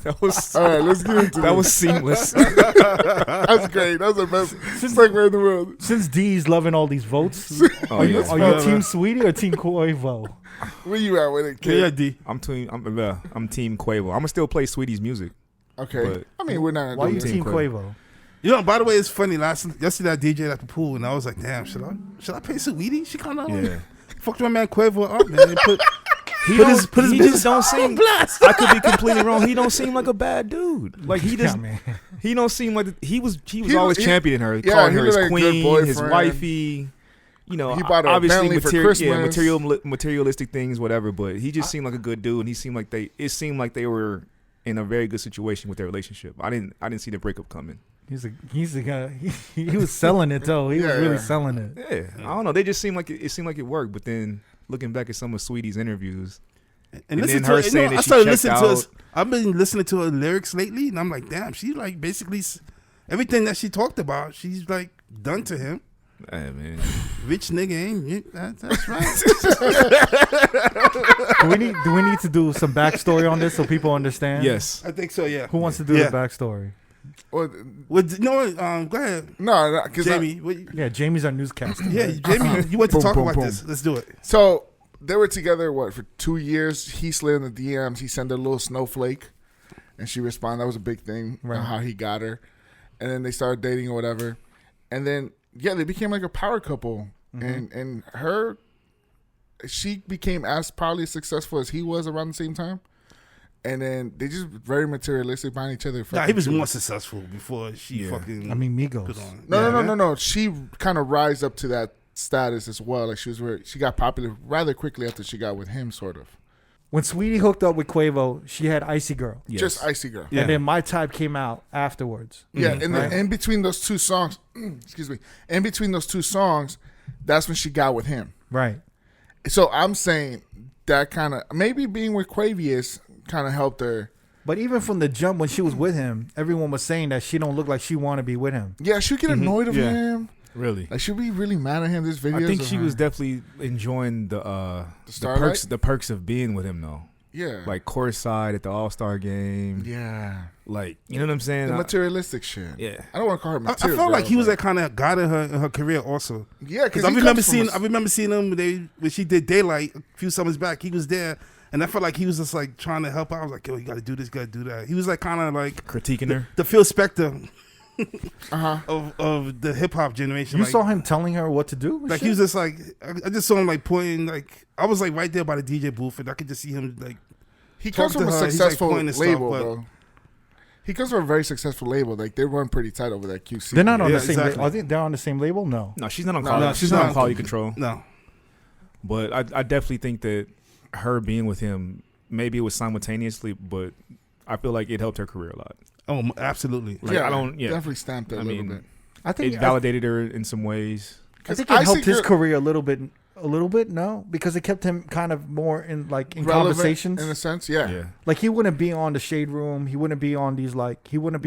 That was All right, let's get into that this. was seamless. That's great. That's the best segue in the world. Since D's loving all these votes, Oh, are you yeah. Team Saweetie or Team Quavo? Where you at with it, kid? Yeah, D. I'm Team Quavo. I'm gonna still play Sweetie's music. Okay. But- I mean, we're not. Why are you Team Team Quavo? You know, by the way, it's funny. Yesterday I DJ'd at the pool, and I was like, "Damn, should I pay Saweetie? She kind of Yeah. fucked my man Quavo up, man. He Put his just business don't on seem. blast. I could be completely wrong. He don't seem like a bad dude. Like he just. Yeah, man. He don't seem like he was He- always he- championing her, yeah, calling he her was his like a good queen, his boyfriend. wifey. You know, He bought her a obviously Bentley for Christmas. materialistic things, whatever. But he just seemed like a good dude, and it seemed like they were in a very good situation with their relationship. I didn't see the breakup coming. He's a guy. He was selling it though. He was Yeah, really yeah. selling it. Yeah, I don't know. They just seemed like it seemed like it worked. But then looking back at some of Sweetie's interviews, And And listen then to her her, saying that I she started checked listening to out. I've been listening to her lyrics lately, and I'm like, damn, she like basically everything that she talked about, she's like done to him. hey, man, Rich nigga ain't it? That's right. Do we need to do some backstory on this so people understand? yes, I think so. Yeah. Who wants to do Yeah. the backstory? Well, No, go ahead, no, because Jamie. Yeah, Jamie's our newscaster. Yeah, Jamie, you want to Boom, talk boom, about boom. this? Let's do it. So they were together for 2 years. He slid in the DMs. He sent her a little snowflake, and she responded. That was a big thing. Right. How he got her, and then they started dating or whatever, and then they became like a power couple. And she became probably as successful as he was around the same time. And then they just very materialistic behind each other. Nah, he was more successful before she fucking. I mean, put Migos. on. No. She kind of rise up to that status as well. Like she got popular rather quickly after she got with him, sort of. When Sweetie hooked up with Quavo, she had Icy Girl. Yes. Just Icy Girl. Yeah. And then My Type came out afterwards. Yeah, and Right. then in between those two songs, excuse me, in between those two songs, that's when she got with him. Right. So I'm saying that kind of maybe being with Quavious kind of helped her. But even from the jump when she was with him, everyone was saying that she don't look like she want to be with him. Yeah, she'd get annoyed of Yeah. him. Really? Like she'd be really mad at him. This video. I think she was definitely enjoying the Starlight? perks of being with him though. Yeah. Like courtside at the All-Star game. Yeah. Like, you know what I'm saying? The materialistic shit. Yeah. I don't want to call her I material. felt like girl, he was but- that kind of guy in her career also. Yeah, Because because I remember seeing him when she did Daylight a few summers back. He was there, and I felt like he was just like trying to help out. I was like, yo, you got to do this, you got to do that. He was like kind of like Critiquing her. the Phil Spector Uh-huh. of the hip hop generation. You like, saw him telling her what to do? and like shit? he was just like I just saw him like pointing like I was like right there by the DJ booth, and I could just see him like. He Talk comes from to a her, he's, like, successful pointing and stuff, label, but- bro. He comes from a very successful label. Like they run pretty tight over that QC. They're not on Yeah, the same exactly. label. Are they, they're on the same label? No. No, she's not on No, quality. no, she's she's not not. on quality control. No, But I definitely think that her being with him, maybe it was simultaneously, but I feel like it helped her career a lot. oh, absolutely. Like, I don't. Yeah, definitely stamped it a I little mean, bit. I think it validated her in some ways. I think I it helped see his her- career a little bit. A little bit, no, because it kept him kind of more in like in Relevant conversations. in a sense. Yeah. Yeah. Like he wouldn't be on the Shade Room. He wouldn't be on these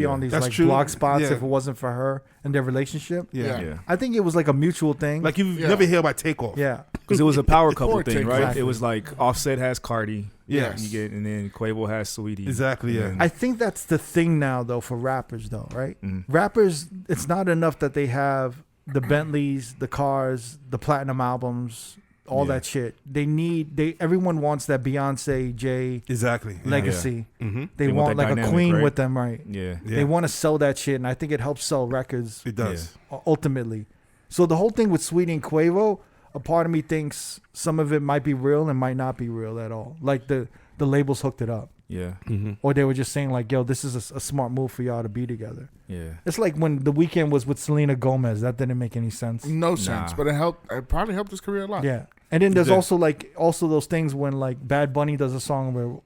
on these That's like true. blog spots Yeah. if it wasn't for her and their relationship. Yeah. Yeah. I think it was like a mutual thing. Like you Yeah. never hear about Takeoff. yeah, Because it was a power couple Or thing, take right? off. It was like Offset has Cardi. Yes. You get, and then Quavo has Sweetie. Exactly, yeah. And I think that's the thing now though for rappers though, right? Mhm. Rappers, it's not enough that they have the Bentleys, the cars, the platinum albums, all Yeah. that shit. Everyone wants that Beyonce, Jay Exactly. Yeah. legacy. Mm-hmm. They They want want that like a dynamic, queen right? with them, right? Yeah. Yeah. They want to sell that shit, and I think it helps sell records It does. ultimately. So the whole thing with Sweetie and Quavo, a part of me thinks some of it might be real and might not be real at all. Like the labels hooked it up, Yeah. Mm-hmm. or they were just saying like, "Yo, this is a smart move for y'all to be together." Yeah. It's like when The Weeknd was with Selena Gomez. That didn't make any sense. No sense, Nah. but it helped. It probably helped his career a lot. Yeah. And then there's Yeah. also those things when like Bad Bunny does a song where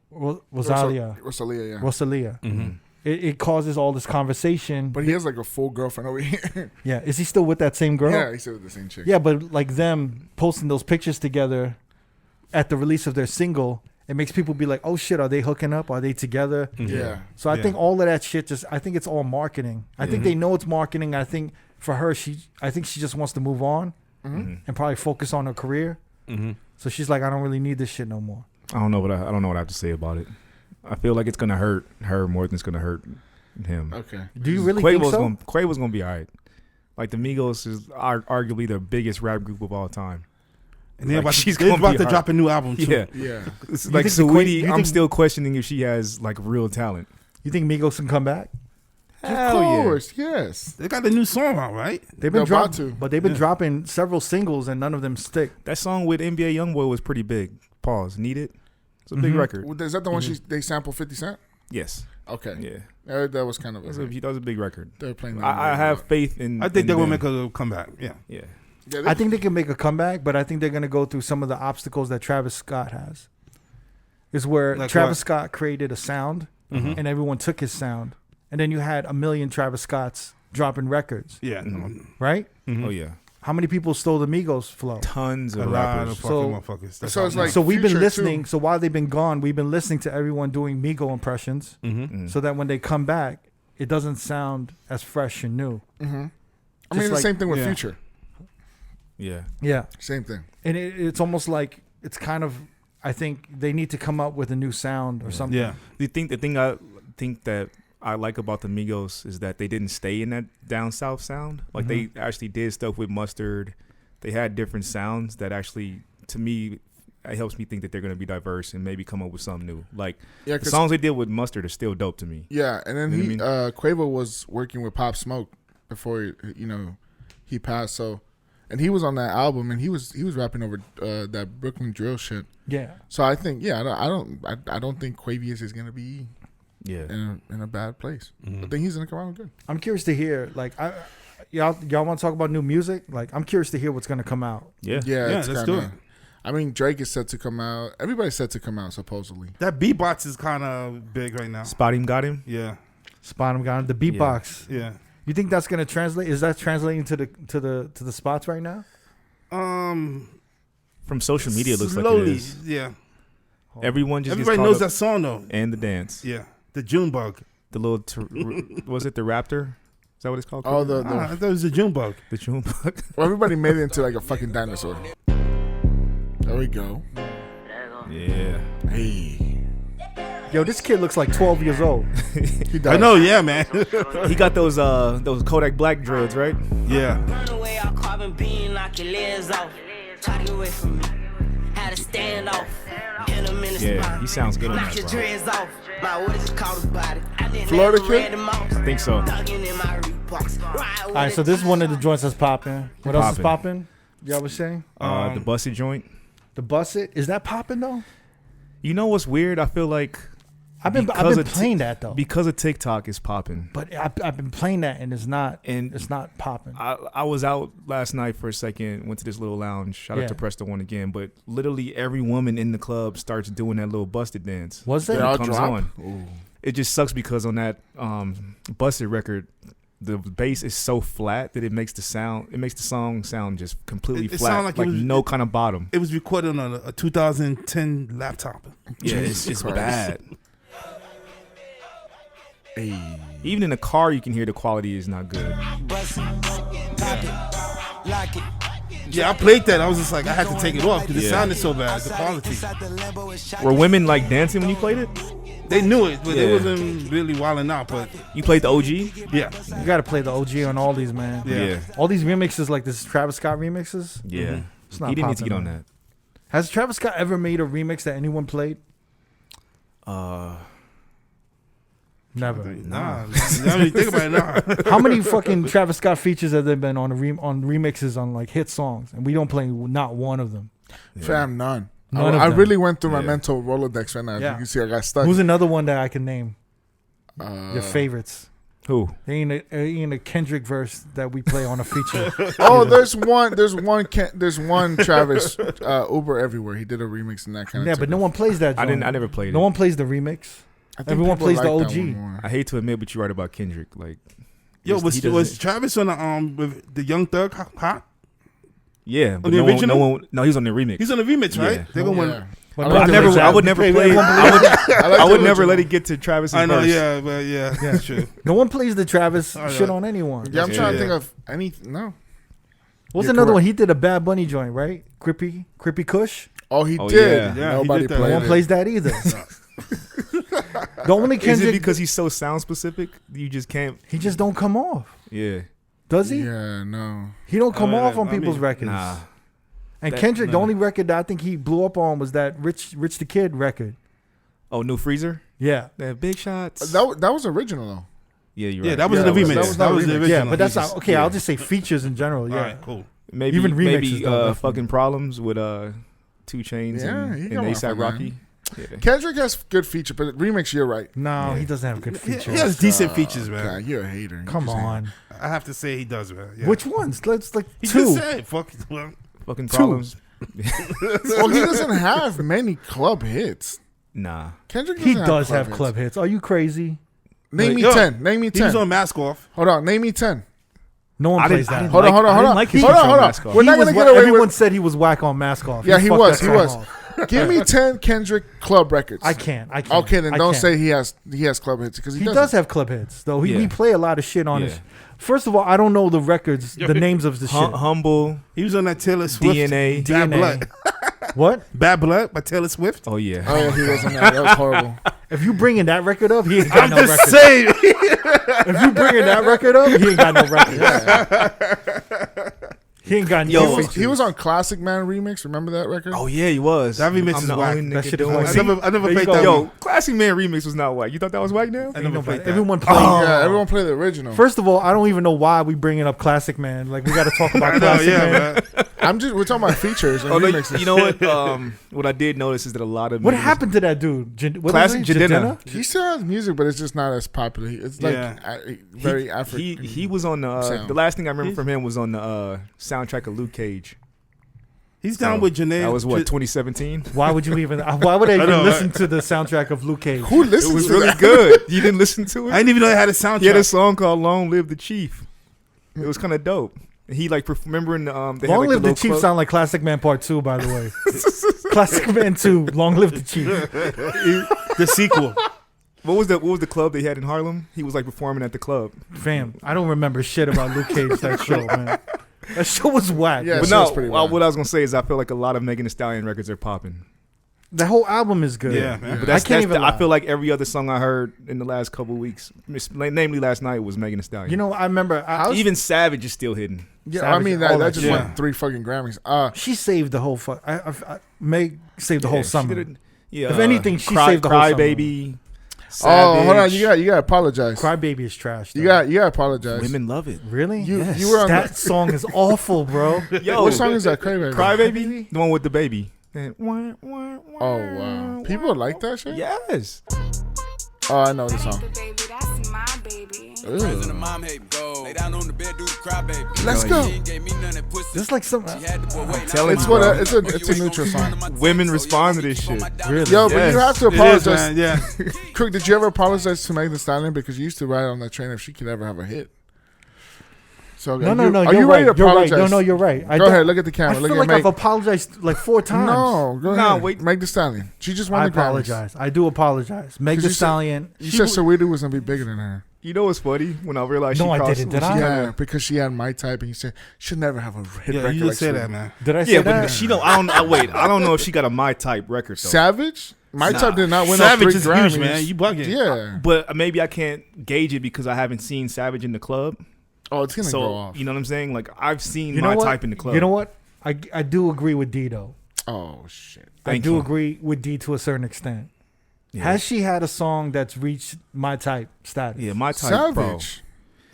Rosalia, Rosalia. Mm-hmm. it causes all this conversation. But he has like a full girlfriend over here. Yeah, is he still with that same girl? Yeah, he said with the same chick. Yeah, but like them posting those pictures together at the release of their single, it makes people be like, "Oh shit, are they hooking up? Are they together?" Yeah. So I Yeah. think all of that shit I think it's all marketing. I think they know it's marketing. I think for her, I think she just wants to move on Mhm. and probably focus on her career. Mm-hmm. So she's like, I don't really need this shit no more. I don't know what I don't know what I have to say about it. I feel like it's gonna hurt her more than it's gonna hurt him. Okay. Do you really think so? Quavo's gonna be alright. Like the Migos is arguably the biggest rap group of all time. And they're Like, about, she's they're gonna about be to hard. drop a new album too. Yeah, Yeah. it's You like think the Sweetie. you I'm think- still questioning if she has like real talent. You think Migos can come back? Hell Of course. Yes. They got the new song out, right? They've been They're about dropping, to. but they've been Yeah. dropping several singles and none of them stick. That song with NBA YoungBoy was pretty big. Pause. Need it. It's a big Mhm. record. Well, is that the one they sampled 50 Cent? Yes. Okay. Yeah. That was kind of That was a big record. they're playing. That I have faith in. I think in they're gonna them. make a comeback. Yeah. Yeah. Yeah, I think they can make a comeback, but I think they're gonna go through some of the obstacles that Travis Scott has. Is where Like Travis what? Scott created a sound Mhm. and everyone took his sound, and then you had a million Travis Scotts dropping records, Yeah. Mhm. right? Mhm. Oh yeah. How many people stole the Migos flow? Tons A of lot rappers. of fucking So- motherfuckers. That's so how it's it like- is. So we've been Future, listening. too. So while they've been gone, we've been listening to everyone doing Migo impressions, Mhm. Mm. so that when they come back, it doesn't sound as fresh and new. Mm-hmm. I mean, Just the like- same thing with yeah. Future. Yeah. Yeah, Same thing. and it's almost like it's kind of. I think they need to come up with a new sound or something. Yeah. The thing I think that I like about the Migos is that they didn't stay in that down south sound. Like they actually did stuff with Mustard. They had different sounds that actually, to me, it helps me think that they're going to be diverse and maybe come up with something new. Like Yeah, the 'cause- songs they did with Mustard are still dope to me. Yeah, and then You know what I Quavo was working with Pop Smoke before he passed. So, and he was on that album, and he was rapping over that Brooklyn drill shit. Yeah. So I think I don't think Quavious is gonna be Yeah. in a bad place. Mhm. I think he's gonna come out good. I'm curious to hear. Like, y'all want to talk about new music? Like, I'm curious to hear what's gonna come out. Yeah. Yeah, it's let's do it. kinda, I mean, Drake is set to come out. Everybody's set to come out, supposedly. That beatbox is kind of big right now. Spot him, got him. Yeah, Spot him, got him. The beatbox. yeah. You think that's gonna translate? Is that translating to the spots right now? From social media, it looks slowly, like it is. Yeah. Everyone just Everybody gets knows caught that song though. and the dance. Yeah, the June bug. The little, was it the Raptor? Is that what it's called? Oh, I thought it was the June bug. the June bug. Well, everybody made it into like a fucking dinosaur. There we go. Yeah. Hey. Yo, this kid looks like 12 years old. He does. I know, yeah, man. He got those Kodak Black dreads, right? Yeah. Run away, I'll carbon beam, knock your legs off. Try to get away from me. Had to stand off. Hit him in the Yeah, spot. he sounds good on Knock that, your bro. dreads off. My what is it called his body? I didn't Florida ever kid? read them off. I think so. Dugging in my Reeboks. Ride All right, so this is one of the joints that's popping. What else is Popping. popping? Y'all was saying The busted joint. the bus it is that popping though? You know what's weird? I feel like I've been Because of playing that though, because of TikTok, it's popping. but I've been playing that and it's not popping. I was out last night for a second, went to this little lounge. Shout Yeah. out to Preston One again. But literally every woman in the club starts doing that little busted dance. Was They it? all comes drop? on. Ooh. It just sucks because on that busted record, the bass is so flat that it makes the song sound just completely It flat, sound like it was- no kind of bottom. It was recorded on a 2010 laptop. Yeah, Jesus it's Christ. bad. Hey. Even in the car, you can hear the quality is not good. Bust it, pop it, lock it. Yeah, I played that. I was just like, I had to take it off because it Yeah. sounded so bad. The quality. Inside the Lambo is shot. Were women like dancing when you played it? They knew it, but they Yeah. wasn't really wilding out. But You played the OG? yeah, You got to play the OG on all these, man. Yeah. All these remixes, like this Travis Scott remixes. Yeah. It's not He didn't need to popping, get on man. that. Has Travis Scott ever made a remix that anyone played? Never. nah. Now you think about it, nah. How many fucking Travis Scott features have there been on on remixes on like hit songs, and we don't play not one of them? Fam, none. None of I them. really went through my Yeah. mental Rolodex right now. Yeah. You can see I got stuck. Who's another one that I can name? Your Uh, favorites. Who? There ain't a Kendrick verse that we play on a feature. Oh, there's one Travis Uber Everywhere. He did a remix in that kind of. Yeah, but no one plays that. I joint. never played No it. one plays the remix. Everyone plays the OG. I hate to admit, but you're right about Kendrick. Like, Yo, he was doesn't- Travis on the with the Young Thug hot? yeah, but the no original? one, no, he's on the remix. He's on the remix, right? Yeah. They gonna Yeah. But I no like one the plays original. I would never play. I would never let it get to Travis's I know, verse. yeah, but yeah, that's true. No one plays the Travis Oh, shit yeah. on anyone. Yeah, I'm trying to Yeah. think of any. No. What's You're another correct. one? He did a Bad Bunny joint, right? Crippy Kush. Oh, he Oh, did. yeah. Yeah, he Nobody did that. No played one it. plays that either. The only Is it Kendrick because he's so sound specific? You just can't. he just don't come off. Yeah. Does he? Yeah, no. He don't come Oh, off yeah, on I people's mean, records. Nah. And That- Kendrick, the nah. only record that I think he blew up on was that Rich the Kid record. Oh, New Freezer. Yeah. They have big shots. That was original though. Yeah, you're Yeah, right. that was Yeah, the that was- remix. that was That not was the remix. original. Yeah, but that's He just- not okay. yeah. I'll just say features in general. Yeah. All right, cool. maybe even remixes maybe don't definitely. fucking problems with 2 Chainz Yeah, and, he and got one ASAP for Rocky. Yeah. Kendrick has good feature, but remix, you're right. No, Yeah. he doesn't have good He features. has decent features, man. God, you're a hater. You Come just hate. on. I have to say he does, man. Yeah. Which ones? Let's like He two. just said, fuck it. Well, Fucking Two. problems. Well, he doesn't have many club hits. Nah. Kendrick He doesn't does have hits. club hits. Are you crazy? Name me Yo, 10. Name me he was 10. on Mask Off. Hold on. Name me 10. No one I plays didn't- I that. didn't Hold on, hold on, I hold didn't on. like his Hold on, feature hold on. Mask Off. We're not He was gonna wha- get away everyone with. said he was whack on Mask Off. Yeah, he fucked was. that He song was. off. Give me 10 Kendrick club records. I can't. Okay, then I don't can't. say he has club hits because he, He doesn't. does have club hits though. We Yeah. play a lot of shit on Yeah. his. First of all, I don't know the records, the names of the shit. Humble. He was on that Taylor Swift. DNA. Bad DNA. Blood. What? Bad Blood by Taylor Swift. Oh yeah. Oh yeah, he was on that. That was horrible. If you bringing that record up, he ain't got I'm no just record. saying. If you bringing that record up, he ain't got no record. He ain't got Yo, no He was, features. he was on Classic Man remix. Remember that record? Oh yeah, he was. That remix I'm is the whack. only That nigga shit is doing whack. it. I never There you played go. that. Yo, one. Classic Man remix was not whack. You thought that was whack now? I never played that. Everyone played. Yeah, everyone played the original. First of all, I don't even know why we bringing up Classic Man. Like we got to talk about I know, Classic yeah, Man. man. We're talking about features and Oh, no, remixes. you know what? What I did notice is that a lot of What niggas- happened to that dude? Classic Jadena. He still has music, but it's just not as popular. It's like very African. He was on the sound. the last thing I remember from him was on the soundtrack of Luke Cage. He's down with Janae. That was what 2017. Why would you even? Why would I even know, listen to the soundtrack of Luke Cage? Who It listens was to really that? good. You didn't listen to it? I didn't even know it had a soundtrack. He had a song called "Long Live the Chief." It was kind of dope. He like remembering they had, Long like, Live the little Chief club- sound like Classic Man Part 2, by the way. Classic Man 2, Long Live the Chief. The sequel. What was the club they had in Harlem? He was like performing at the club. Fam, I don't remember shit about Luke Cage, that show, man. That show was whack. Yeah, Yeah, But so it's no, pretty wild. what I was gonna say is I feel like a lot of Megan Thee Stallion records are popping. the whole album is good. Yeah, man. But I can't even lie. I feel like every other song I heard in the last couple of weeks, namely last night, was Megan Thee Stallion. You know, I remember even Savage is still hidden. Yeah, Savage, I mean all that that just shit. won 3 fucking Grammys. she saved the whole Meg saved the whole She summer. did it- yeah, If anything, she Cry, saved the whole Cry summer. Baby. Oh, hold on, Savage. you gotta apologize. Crybaby is trash. You though. gotta apologize. Women love it. Really? You- Yes. you were on that song is awful, bro. Yo, What song is that? Crybaby. Cry Baby, the one with the baby. Oh wow, people like that shit. Yes. Oh, I know the song. Baby, that's my baby. Ugh. Mom hate go. Lay down on the bed, do the cry, baby. Let's go. She ain't gave me none that pussy. This is like some. She had the boy waiting. telling It's you, what bro. it's a neutral song. Women respond to this shit. Really? Yo, but you have to It is, apologize. man. Yeah. Crook, did you ever apologize to Megan Thee Stallion because you used to ride on that train if she could ever have a hit? So No, are you're you right. ready to You're right. apologize? No, you're right. Go ahead, look at the I camera. feel Look like at I've Meg. apologized like 4 times. No, go Nah, ahead. wait. Meg Thee Stallion. She just won I the Grammys. apologize. I do apologize. Meg 'Cause Thee you said- Stallion. You she said w- Saweetie was gonna be bigger than her. You know what's funny? When I realized No, she I crossed. didn't. Did when I? she- Yeah, because she had my type, and you said she'll never have a hit Yeah, record you like just say Saweetie. that, man. Did I say Yeah, that? but she don't. I don't. Wait, I don't know if she got a my type record though. Savage. My Nah. type did not win Savage all 3 is Grammys. huge, man. You bugging. Yeah. But maybe I can't gauge it because I haven't seen Savage in the club. Oh, it's gonna go So off. you know what I'm saying? Like I've seen You know my what? type in the club. You know what? I do agree with D though. Oh shit. I Thank do you. agree with D to a certain extent. Yeah. Has she had a song that's reached my type status? Yeah, my type, bro. Savage.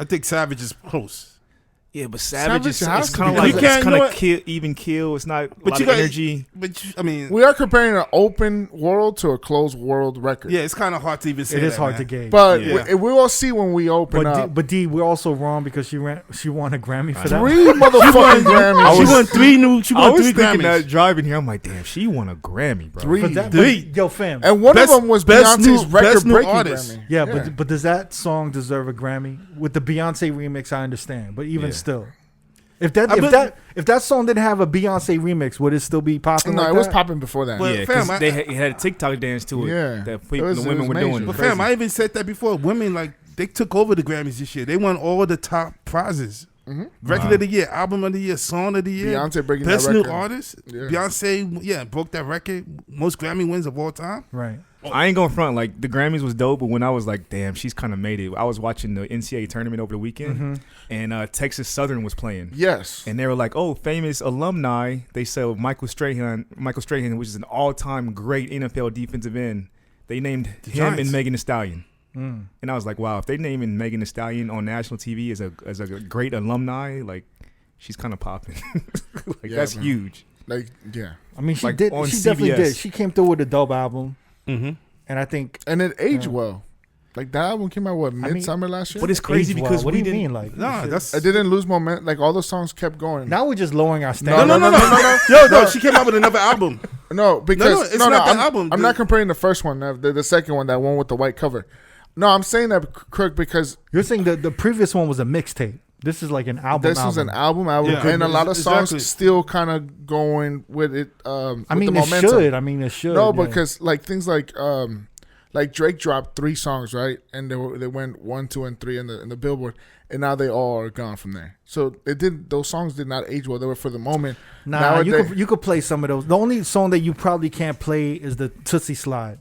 I think Savage is close. Yeah, but Savage is has it's to kind be of like because- it's You kind know of what? kill, even kill. It's not a But lot you of got energy. But I mean, We are comparing an open world to a closed world record. yeah, it's kind of hard to even say. It is that, hard man. to gauge. But Yeah. we will see when we open But D, up. but D, we're also wrong because she won a Grammy for that. 3 motherfucking Grammys. She won 3 new. She I won was 3 thinking Grammys. that driving here. I'm like, damn, she won a Grammy, bro. 3. For that, Three. but, yo, fam. And one Best- of them was best Beyonce's new- best new record-breaking artist. Grammy. Yeah, but does that song deserve a Grammy? With the Beyonce remix, I understand, but even Yeah. still, if that song didn't have a Beyonce remix, would it still be popping? No, like it was that? popping before that. But Yeah, fam, because they had a TikTok dance to it. Yeah. that It was- the it women was were major. doing. But Crazy. fam, I even said that before. Women like they took over the Grammys this year. They won all the top prizes. Record of the year, album of the year, song of the year. Beyonce breaking best that new record. artist. Yeah. Beyonce, broke that record. Most Grammy wins of all time. Right. I ain't going front. Like the Grammys was dope, but when I was like, damn, she's kind of made it. I was watching the NCAA tournament over the weekend, and Texas Southern was playing. Yes. And they were like, "Oh, famous alumni." They said Michael Strahan, which is an all-time great NFL defensive end. They named him Giants. and Megan Thee Stallion. And I was like, "Wow, if they naming Megan Thee Stallion on national TV as a great alumni, like she's kind of popping. Like Yeah, that's man. huge." Like, yeah. I mean, she Like did. on She definitely CBS. did. She came through with a dope album, Mm-hmm. and I think. And it aged well. Like, that album came out, midsummer last year? But it's crazy aged because well. What we do you didn't. mean? Like, No, that's It didn't lose momentum. Like, all the songs kept going. now we're just lowering our No, standards. no. Yo, no, she came out with another album. No, because it's not the I'm, album. I'm The- not comparing the first one, the second one, that one with the white cover. No, I'm saying that, Crook, because You're saying the previous one was a mixtape. This is like an album. this was an album, Yeah. and a lot of songs Exactly. still kind of going with it. I with mean, the it momentum. should. I mean, it should. No, yeah. because like things like Drake dropped 3 songs, right, and they went 1, 2, and 3 in the Billboard, and now they all are gone from there. So those songs did not age well. They were for the moment. Nah, Nowadays- you could play some of those. The only song that you probably can't play is the Tootsie Slide.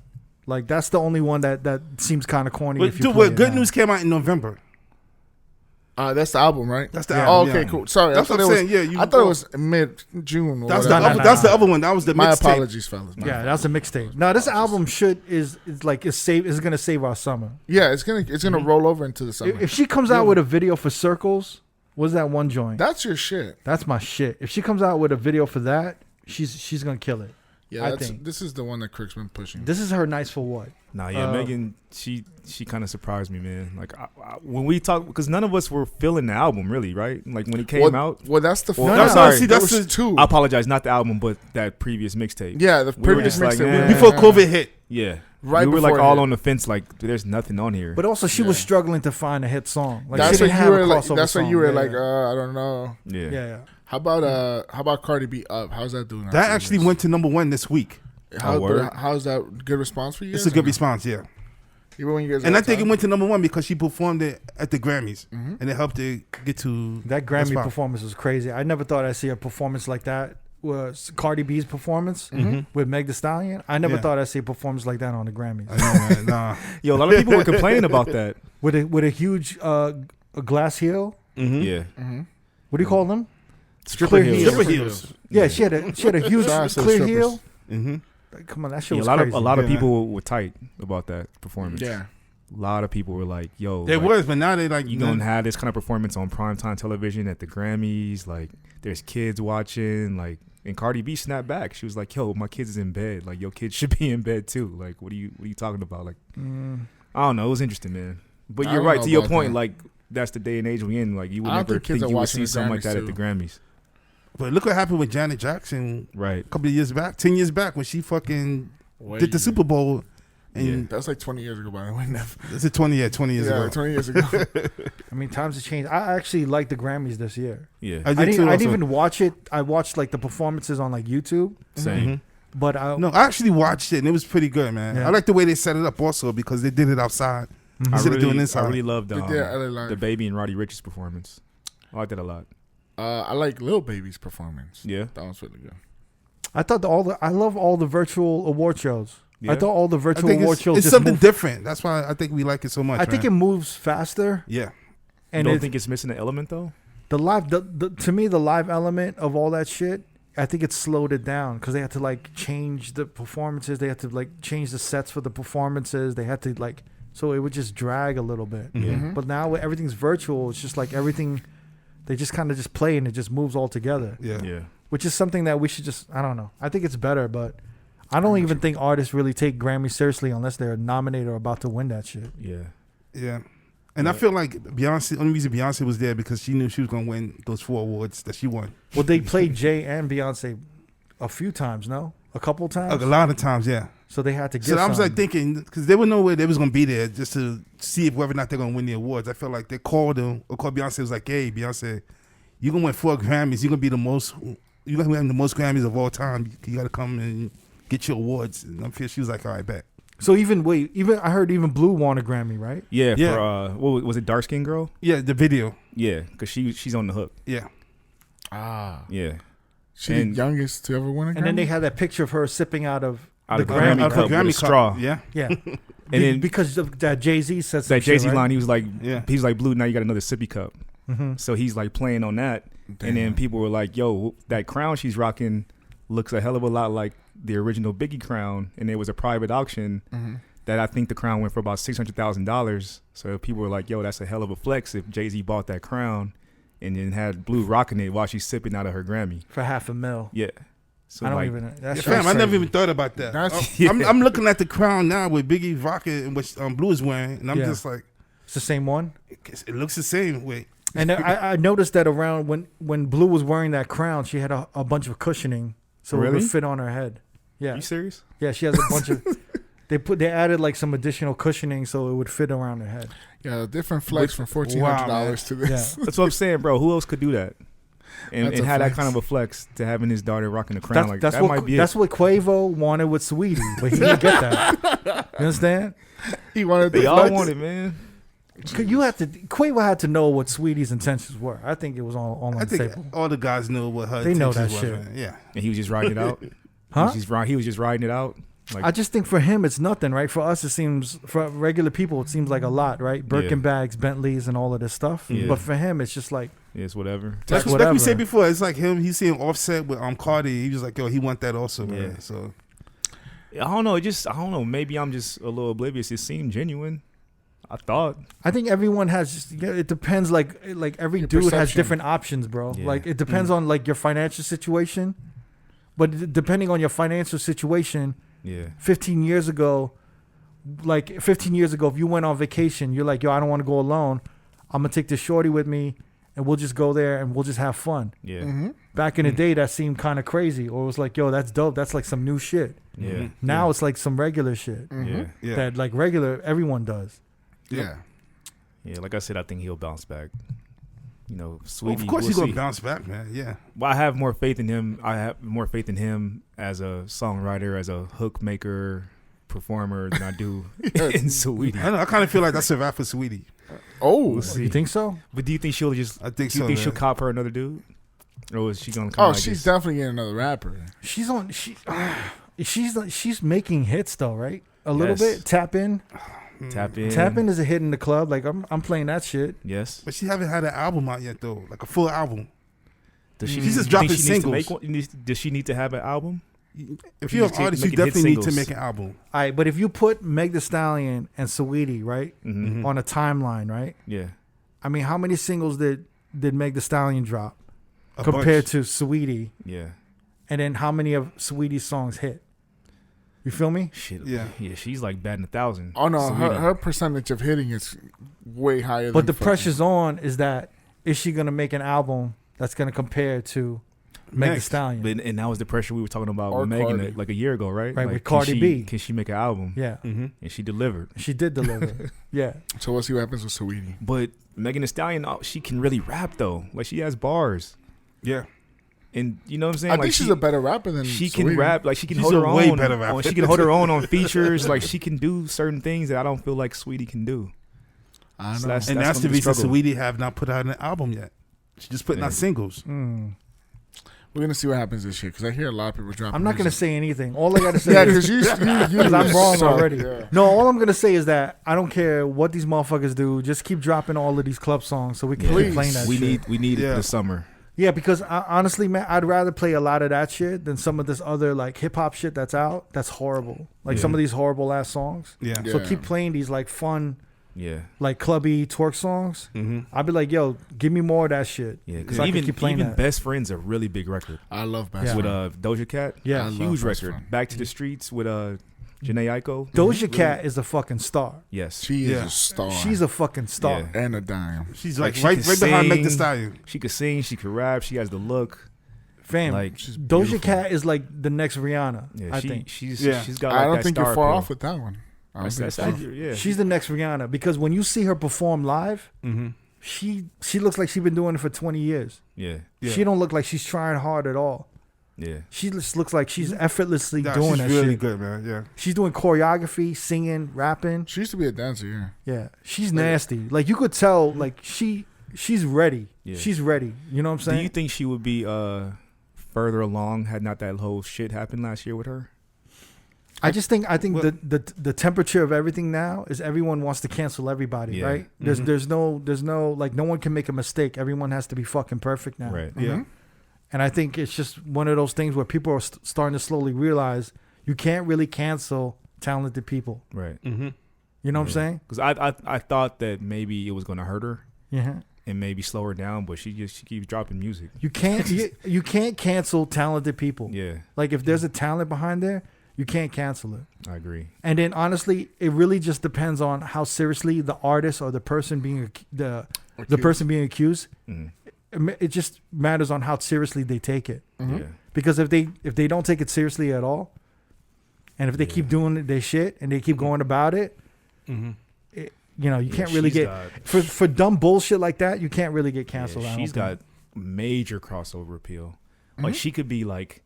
Like that's the only one that seems kind of corny. But if you dude, play what it Good now. News came out in November. That's the album, right? That's the Yeah. Oh, album. okay, yeah. cool. Sorry, That's I what thought I'm it saying. was. Yeah, you I thought it was mid-June. Or That's whatever. the other, that's the other one. That was the My mixtape. apologies, fellas. Yeah, that's a mixtape. Now this album is gonna save our summer. Yeah, it's gonna roll over into the summer. If she comes out with a video for Circles, What's that one joint? That's your shit. That's my shit. If she comes out with a video for that, she's gonna kill it. Yeah, I think this is the one that Crick's been pushing. this is her nice for what? Nah, yeah, Megan, she kind of surprised me, man. Like when we talked, because none of us were feeling the album, really, right? Like when it came out. Well, that's the. Well, sorry, see, that's that's the two. I apologize, not the album, but that previous mixtape. Yeah, the We were previous just like, mixtape. man. before COVID hit. Yeah, Right we were like before it all hit. on the fence, like there's nothing on here. But also, she was struggling to find a hit song. Like That's she what didn't you have a were like. crossover That's what song. you were Yeah, like. yeah. I don't know. yeah, Yeah. How about Cardi B Up? How's that doing? That actually went to number 1 this week. word. How's that good response for you? It's guys a good or no? response, yeah. Even when you guys. And were I think it outside? went to number 1 because she performed it at the Grammys, and it helped her get to That Grammy spot. performance was crazy. I never thought I'd see a performance like that. Was Cardi B's performance with Meg Thee Stallion? I never Yeah. thought I'd see a performance like that on the Grammys. I know, man. Nah. Yo, a lot of people were complaining about that. With a huge a glass heel. Yeah, What do you call them? stripper Clear heels. heels. Stripper heels. Yeah, she had a huge Shout out to the clear strippers. heel. Mm-hmm. Like, come on, that shit Yeah, was a crazy. lot of Yeah. people were tight about that performance. Yeah. A lot of people were like, "Yo, They like, was, but now they like you gonna have this kind of performance on primetime television at the Grammys? Like, there's kids watching. Like, and Cardi B snapped back. She was like, "Yo, my kids is in bed. Like, your kids should be in bed too. Like, what are you talking about? Like, I don't know. It was interesting, man. But I you're don't right know to your about point. that. Like, that's the day and age we in. Like, you would I don't never think kids think are you would watching see the something like Grammys, that at the too. Grammys, But look what happened with Janet Jackson right? a couple of years back, 10 years back, when she fucking did the Super Bowl. And That's like 20 years ago, by the way. it's a 20 years ago. 20 years ago. I mean, times have changed. I actually liked the Grammys this year. Yeah, I I did too. didn't also. even watch it. I watched like the performances on like YouTube, same. but I No, I actually watched it and it was pretty good, man. Yeah. I like the way they set it up also because they did it outside instead of doing I inside. really loved They did LA Live. the Baby and Roddy Ricch's performance. I liked that a lot. I like Lil Baby's performance. Yeah, That was really good. I thought I love all the virtual award shows. Yeah. I thought all the I virtual think award shows it's just something move, different. That's why I think we like it so much. I think it moves faster, yeah. and don't it, think it's missing an element though. the live. To me, the live element of all that shit, I think it slowed it down because they had to like change the performances. They had to like change the sets for the performances. They had to like, so it would just drag a little bit. Yeah. But now everything's virtual. It's just like everything. They just kind of just play and it just moves all together. Yeah. Yeah. Which is something that we should just, I don't know. I think it's better, but I don't even think artists really take Grammys seriously unless they're nominated or about to win that shit. Yeah. Yeah. And I feel like Beyonce, only reason Beyonce was there because she knew she was going to win those 4 awards that she won. Well, they played Jay and Beyonce a few times, no? A couple times? A lot of times, yeah. So they had to get So I was like something. thinking, because they would know where they was going to be there just to see if whether or not they're going to win the awards. I felt like they called them, or called Beyonce, was like, hey, Beyonce, you're going to win 4 Grammys. You're going to be the most, you're going to win the most Grammys of all time. You got to come and get your awards. And I'm sure she was like, all right, bet. So even I heard even Blue won a Grammy, right? Yeah. Yeah. For what was it? Dark Skin Girl. Yeah, the video. Yeah, because she's on the hook. Yeah. Yeah. She And- the youngest to ever win a Grammy. And then they had that picture of her sipping out of Out the of the Grammy Grammy cup. cup. with a straw. Yeah. Yeah. And then because of that Jay-Z said some that Jay Z shit, right? line, he was like, Yeah. he's like, Blue, now you got another sippy cup. Mm-hmm. So he's like playing on that, and then people were like, "Yo, that crown she's rocking looks a hell of a lot like the original Biggie crown." And it was a private auction that I think the crown went for about $600,000. So people were like, "Yo, that's a hell of a flex if Jay-Z bought that crown and then had Blue rocking it while she's sipping out of her Grammy." For $500,000. Yeah. So I don't like, even. That Yeah, shit's fam, I never crazy. even thought about that. That's- I'm looking at the crown now with Biggie Vodka and what Blue is wearing, and I'm Yeah. just like, It's the same one. it looks the same. Wait, And I noticed that around when Blue was wearing that crown, she had a bunch of cushioning, so it Really? would fit on her head. Yeah, you serious? yeah, she has a bunch of. They added like some additional cushioning so it would fit around her head. Yeah, a different flex from $1,400 to this. Yeah, That's what I'm saying, bro. Who else could do that? And That's a had that flex. kind of a flex to having his daughter rocking the crown. that's that what might be that's it. what Quavo wanted with Sweetie, but he didn't get that. You understand? He wanted They the all flex. want it, man. Quavo had to know what Sweetie's intentions were. I think it was all on I the think table. all the guys know what her They know intentions that was, shit. man. Yeah, And he was just riding it out. Huh? He was just riding it out. Like, I just think for him it's nothing, right? For us, it seems for regular people it seems like a lot, right? Birkin bags, Bentleys, and all of this stuff. Yeah. But for him, it's just like it's whatever. like whatever. we said before. It's like him. He's seeing Offset with Cardi. He was like, yo, he want that also, man. Yeah. So I don't know. I don't know. Maybe I'm just a little oblivious. It seemed genuine. I thought. I think everyone has. It depends. Like every Your dude has perception. different options, bro. Yeah. Like it depends on like your financial situation. But depending on your financial situation, Yeah. 15 years ago, if you went on vacation, you're like, yo, I don't want to go alone. I'm gonna take this shorty with me, and we'll just go there and we'll just have fun. Yeah. Mm-hmm. Back in the day, that seemed kind of crazy, or it was like, yo, that's dope. That's like some new shit. Yeah. Now it's like some regular shit Yeah. Yeah. that like regular everyone does. Yeah. Yeah. Like I said, I think he'll bounce back. You know, Well, Sweetie. of course we'll he's gonna see. bounce back, man. Yeah. Well, I have more faith in him. I have more faith in him as a songwriter, as a hook maker, performer than I do in Sweetie. I know. I kind of feel like that's a wrap for Sweetie. Oh. We'll see. You think so? But do you think she'll just? I think Do you so. think she'll man. cop her another dude, or is she gonna? Oh, Like she's just, definitely getting another rapper. She's making hits though, right? A little Yes. bit. Tap in. tap in. Tap in is a hit in the club. Like I'm playing that shit. Yes. But she haven't had an album out yet though, like a full album. Does She's you just think dropping she needs to singles. make one? Does she need to have an album? If You you're just an artist, you making hit definitely need to singles. make an album. All right, but if you put Meg Thee Stallion and Saweetie right Mm-hmm. on a timeline, right? Yeah. I mean, how many singles did Meg Thee Stallion drop A compared bunch. to Saweetie? Yeah. And then how many of Saweetie's songs hit? You feel me? Shit. Yeah. Yeah. She's like batting 1,000. Oh no, Saweetie. her percentage of hitting is way higher. But than the pressure's on is that is she gonna make an album that's gonna compare to Meg Thee Next. Stallion? But, and that was the pressure we were talking about Or with Megan Cardi. like a year ago, right? Right, Like, with can Cardi she- B. Can she make an album? Yeah, Mm-hmm. And she delivered. she did deliver. Yeah, So we'll see what happens with Saweetie. But Megan Thee Stallion, she can really rap though. Like she has bars, Yeah. and you know what I'm saying. I like think she's she, a better rapper than She can Saweetie. rap. Like she can She's hold a her way own. better rapper. She can hold her own on features. Like she can do certain things that I don't feel like Sweetie can do. I So know. that's- And that's the gonna be reason struggle. Saweetie have not put out an album yet. She's just putting Yeah. out singles. We're gonna see what happens this year because I hear a lot of people dropping. I'm not gonna music. say anything. All I gotta say Yeah, is because because I'm wrong suck, already. yeah. No, all I'm gonna say is that I don't care what these motherfuckers do. Just keep dropping all of these club songs so we can Please. keep playing that We shit. need Yeah. it this summer. Yeah, because honestly, man, I'd rather play a lot of that shit than some of this other like hip hop shit that's out. That's horrible. Like some of these horrible ass songs. Yeah. Yeah. So keep playing these like fun, Yeah, like clubby twerk songs. Mm-hmm. I'd be like, yo, give me more of that shit. yeah. So Because I can even keep playing even that. Best Friends a really big record I love Yeah. Best with Friend. Doja Cat. Yeah. I love Huge Best record. Friend. Back to the Streets with Janae Aiko. Doja Cat is a fucking star. Yes, She is Yeah. a star. She's a fucking star. Yeah. and a dime. She's Like, like, she right can behind Meg Thee sing. Stallion. she could sing. She could rap. She has the look. Fam, Like She's Doja beautiful. Cat is like the next Rihanna. yeah, I think she's Yeah. got. Like I don't that think star you're far appeal. off with that one. I don't That's think so. accurate, yeah. she's the next Rihanna because when you see her perform live, Mm-hmm. she looks like she's been doing it for 20 years. yeah, Yeah. She don't look like she's trying hard at all. yeah. She just looks like she's effortlessly Nah, doing she's that really shit. good, man. Yeah. She's doing choreography, singing, rapping. She used to be a dancer. Yeah. Yeah, she's nasty. Like you could tell, like she's ready. Yeah. She's ready. You know what I'm Do saying? you think she would be further along had not that whole shit happened last year with her? I think Well- the temperature of everything now is everyone wants to cancel everybody, Yeah. right? There's no like no one can make a mistake. Everyone has to be fucking perfect now. Right. Yeah. And I think it's just one of those things where people are starting to slowly realize you can't really cancel talented people. Right. Mm-hmm. You know what I'm saying? Because I thought that maybe it was going to hurt her Yeah. and maybe slow her down, but she keeps dropping music. You can't you can't cancel talented people. Yeah, Like if there's a talent behind there, you can't cancel it. I agree. And then honestly, it really just depends on how seriously the artist or the person being the person being accused. Mm. It just matters on how seriously they take it. Yeah, Because if they don't take it seriously at all, and if they keep doing their shit and they keep going about it, Mm-hmm. you can't really she's get for dumb bullshit like that. You can't really get canceled. I she's don't got major crossover appeal. Like she could be like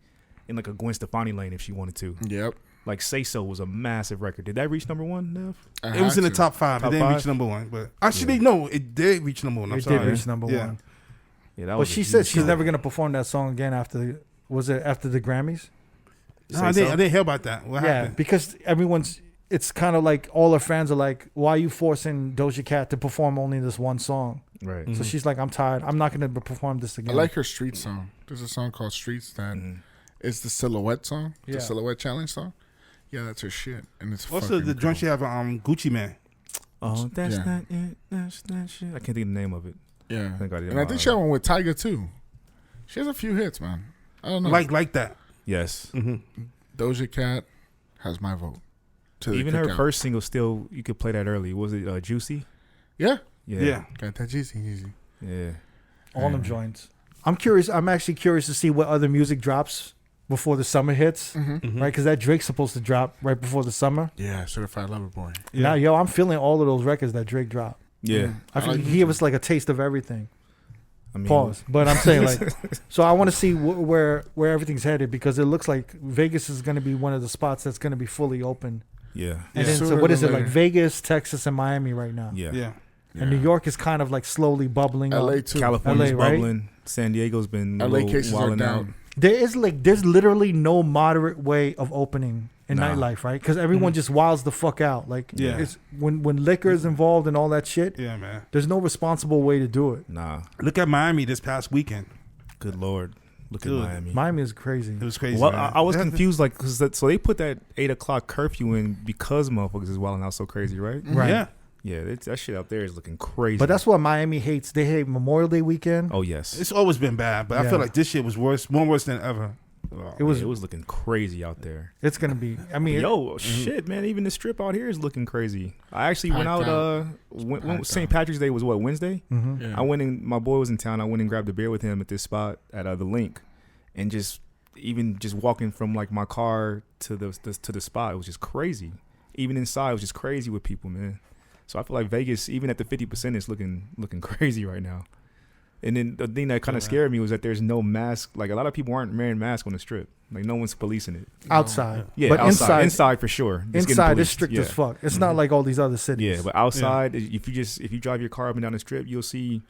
in like a Gwen Stefani lane if she wanted to. Yep. Like Say So was a massive record. Did that reach number one, Nev? It was in the top 5. Top It didn't five? reach number 1, but actually no, it did reach number 1. I'm think. It sorry. did reach number Yeah. one. Yeah, that But was. she a said huge she's song. never gonna perform that song again after the Grammys. No, Say I So? didn't hear about that. What Yeah, happened? because it's kind of like all her fans are like, why are you forcing Doja Cat to perform only this one song? Right. So she's like, I'm tired. I'm not going to perform this I again. like her street song. There's a song called Streets that is the Silhouette song, Yeah. the Silhouette Challenge song. Yeah, that's her shit, and it's Also, fucking the joint cool. she have Gucci Man. Oh, that's Yeah. not it. That's that shit. I can't think of the name of it. Yeah. I think I did. And I think she had one with Tyga too. She has a few hits, man. I don't know. Like that. Yes. Doja Cat has my vote. To the Even her cookout. first single, still you could play that early. Was it Juicy? Yeah. Yeah. Got that easy. Yeah. All them joints. I'm curious. I'm actually curious to see what other music drops before the summer hits, right? Because that Drake's supposed to drop right before the summer. Yeah, Certified Lover Boy. Now, yo, I'm feeling all of those records that Drake dropped. Yeah. I feel like he gave us like a taste of everything. I mean, Pause. But I'm saying like, so I want to see where everything's headed because it looks like Vegas is going to be one of the spots that's going to be fully open. Yeah. And Yeah. then, so Sooner what is than it like later. Vegas, Texas, and Miami right now? Yeah. Yeah. And New York is kind of like slowly bubbling LA up. too. California's LA, right? bubbling. San Diego's been LA little cases are wilding out. down. There's literally no moderate way of opening in Nah. nightlife, right? Because everyone just wilds the fuck out. Like, Yeah. it's when liquor is involved and all that shit. Yeah, man. There's no responsible way to do it. Nah. Look at Miami this past weekend. Good Lord. Look Dude. at Miami. Miami is crazy. It was crazy. Well, man. I was They had confused, like, cause so they put that 8:00 curfew in because motherfuckers is wilding out so crazy, right? Right. Yeah. Yeah, that shit out there is looking crazy. But that's what Miami hates. They hate Memorial Day weekend. oh yes, It's always been bad, but I Yeah. feel like this shit was worse, more worse than ever. It was. it was looking crazy out there. It's gonna be. I mean, Yo, shit, man, even the strip out here is looking crazy. I actually went Packed out. out. When Packed St. out. Patrick's Day was what, Wednesday? Yeah. I went in. My boy was in town. I went and grabbed a beer with him at this spot at the Link, and just walking from like my car to the spot, it was just crazy. Even inside, it was just crazy with people, man. So I feel like Vegas, even at the 50%, is looking crazy right now. And then the thing that kind of scared me was that there's no mask. Like a lot of people aren't wearing masks on the strip. Like no one's policing it. outside. Yeah, but outside, inside for sure. It's getting inside is policed. strict Yeah. as fuck. It's not like all these other cities. Yeah, but outside, if you drive your car up and down the strip, you'll see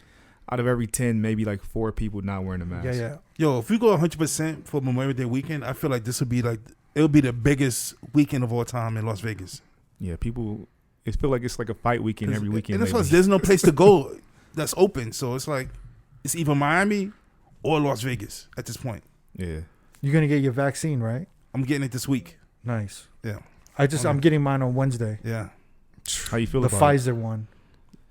out of every 10, maybe like 4 people not wearing a mask. yeah. Yo, if we go 100% for Memorial Day weekend, I feel like this would be like it'll be the biggest weekend of all time in Las Vegas. Yeah, people. It feel like it's like a fight weekend every weekend. And that's lately. why there's no place to go that's open. So it's like it's either Miami or Las Vegas at this point. Yeah. You're gonna get your vaccine, right? I'm getting it this week. Nice. Yeah. I'm getting mine on Wednesday. Yeah. How you feel The about Pfizer one.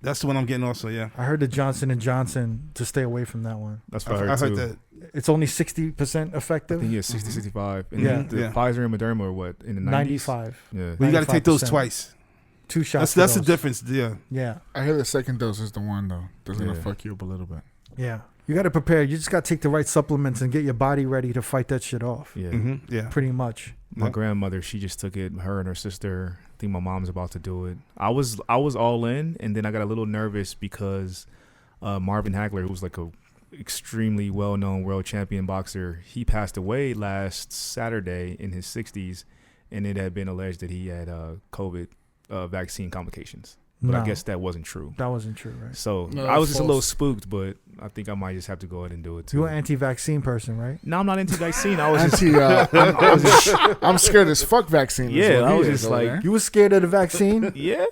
That's the one I'm getting also, yeah. I heard the Johnson & Johnson to stay away from that one. it? That's what I heard, I heard too. that. It's only 60% I effective. think 60, 65. And Yeah. the Yeah. Pfizer and Moderna are what, in the 90s? 95. Yeah. But you got to take those 95%. twice. 2 shots. That's for the those. difference. Yeah. Yeah. I hear the second dose is the one though. That's gonna Yeah. fuck you up a little bit. Yeah. You got to prepare. You just got to take the right supplements and get your body ready to fight that shit off. Yeah. Mm-hmm. Yeah. Pretty much. My Yeah. grandmother, she just took it. Her and her sister. I think my mom's about to do it. I was all in, and then I got a little nervous because Marvin Hagler, who was like a extremely well-known world champion boxer, he passed away last Saturday in his 60s, and it had been alleged that he had COVID vaccine complications. But No. I guess that wasn't true. That wasn't true, right? So No, I was that's just a little false. spooked, but I think I might just have to go ahead and do it too. You're an anti-vaccine person, right? No, I'm not anti-vaccine. I was just I'm scared as fuck vaccine. is Yeah, what I he was is just over like- there. You were scared of the vaccine? yeah.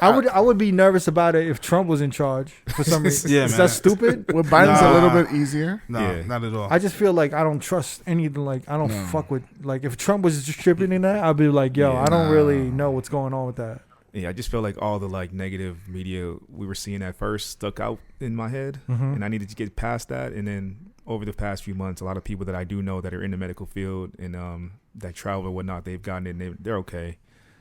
I would be nervous about it if Trump was in charge for some reason. Yeah, Is man. that stupid? With Biden's Nah. a little bit easier. No, Yeah. not at all. I just feel like I don't trust anything. Like I don't No. fuck with. Like if Trump was distributing that, I'd be like, yo, Yeah. I don't Nah. really know what's going on with that. Yeah, I just felt like all the like negative media we were seeing at first stuck out in my head, and I needed to get past that. And then over the past few months, a lot of people that I do know that are in the medical field and that travel or whatnot, they've gotten it and they're okay.